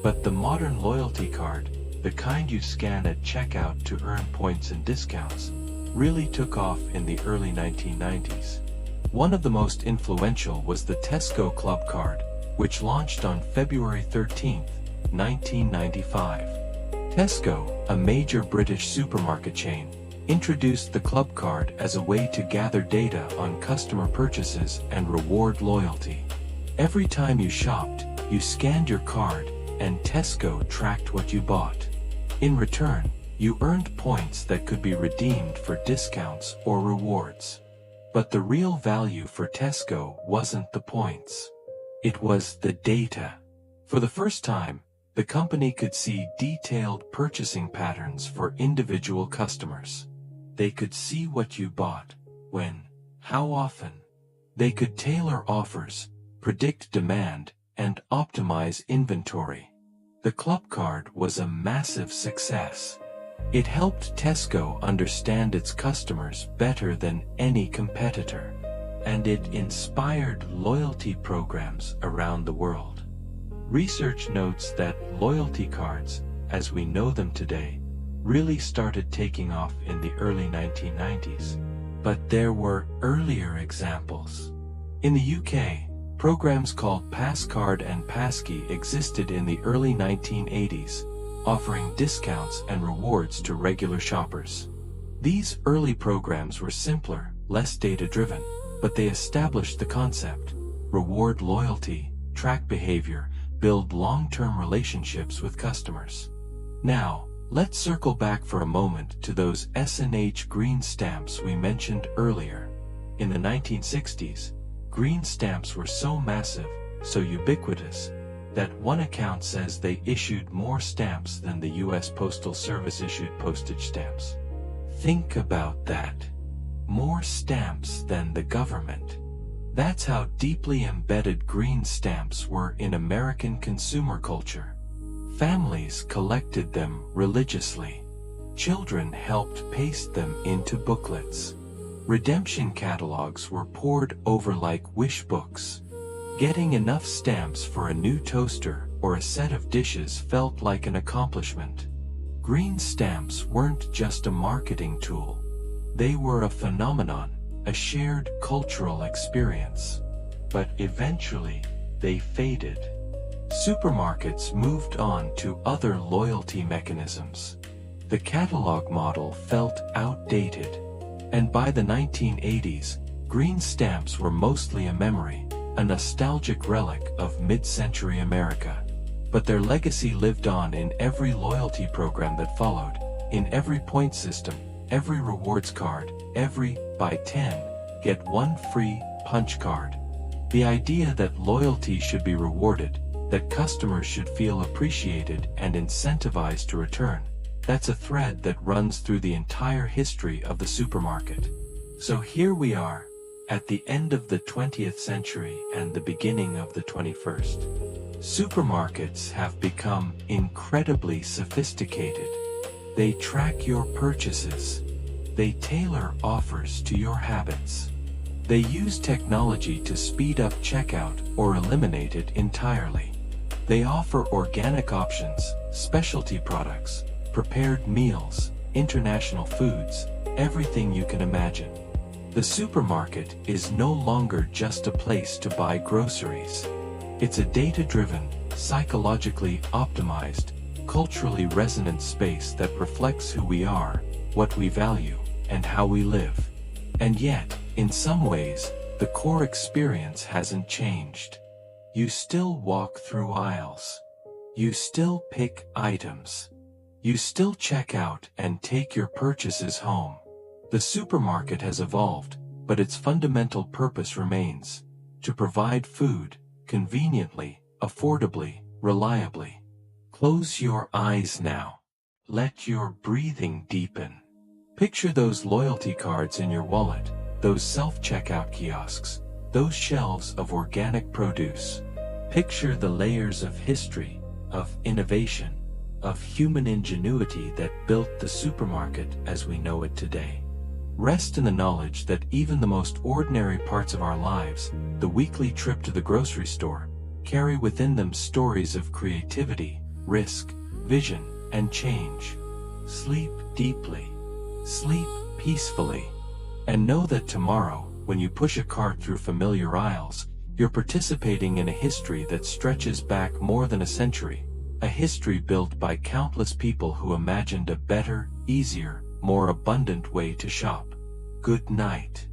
But the modern loyalty card, the kind you scan at checkout to earn points and discounts, really took off in the early 1990s. One of the most influential was the Tesco Club Card, which launched on February 13, 1995. Tesco, a major British supermarket chain, introduced the Club Card as a way to gather data on customer purchases and reward loyalty. Every time you shopped, you scanned your card, and Tesco tracked what you bought. In return, you earned points that could be redeemed for discounts or rewards. But the real value for Tesco wasn't the points. It was the data. For the first time, the company could see detailed purchasing patterns for individual customers. They could see what you bought, when, how often. They could tailor offers, predict demand, and optimize inventory. The Club Card was a massive success. It helped Tesco understand its customers better than any competitor, and it inspired loyalty programs around the world. Research notes that loyalty cards, as we know them today, really started taking off in the early 1990s. But there were earlier examples. In the UK, programs called Passcard and Passkey existed in the early 1980s, offering discounts and rewards to regular shoppers. These early programs were simpler, less data-driven, but they established the concept: reward loyalty, track behavior, build long-term relationships with customers. Now, let's circle back for a moment to those S&H green stamps we mentioned earlier. In the 1960s, green stamps were so massive, so ubiquitous, that one account says they issued more stamps than the US Postal Service issued postage stamps. Think about that. More stamps than the government. That's how deeply embedded green stamps were in American consumer culture. Families collected them religiously. Children helped paste them into booklets. Redemption catalogs were pored over like wish books. Getting enough stamps for a new toaster or a set of dishes felt like an accomplishment. Green stamps weren't just a marketing tool. They were a phenomenon, a shared cultural experience. But eventually, they faded. Supermarkets moved on to other loyalty mechanisms. The catalog model felt outdated. And by the 1980s, green stamps were mostly a memory, a nostalgic relic of mid-century America. But their legacy lived on in every loyalty program that followed, in every point system, every rewards card, every buy 10, get 1 free punch card. The idea that loyalty should be rewarded, that customers should feel appreciated and incentivized to return, that's a thread that runs through the entire history of the supermarket. So here we are, at the end of the 20th century and the beginning of the 21st. Supermarkets have become incredibly sophisticated. They track your purchases. They tailor offers to your habits. They use technology to speed up checkout or eliminate it entirely. They offer organic options, specialty products, prepared meals, international foods, everything you can imagine. The supermarket is no longer just a place to buy groceries. It's a data-driven, psychologically optimized, culturally resonant space that reflects who we are, what we value, and how we live. And yet, in some ways, the core experience hasn't changed. You still walk through aisles. You still pick items. You still check out and take your purchases home. The supermarket has evolved, but its fundamental purpose remains: to provide food, conveniently, affordably, reliably. Close your eyes now. Let your breathing deepen. Picture those loyalty cards in your wallet, those self-checkout kiosks, those shelves of organic produce. Picture the layers of history, of innovation, of human ingenuity that built the supermarket as we know it today. Rest in the knowledge that even the most ordinary parts of our lives, the weekly trip to the grocery store, carry within them stories of creativity, risk, vision, and change. Sleep deeply. Sleep peacefully. And know that tomorrow, when you push a cart through familiar aisles, you're participating in a history that stretches back more than a century, a history built by countless people who imagined a better, easier, more abundant way to shop. Good night.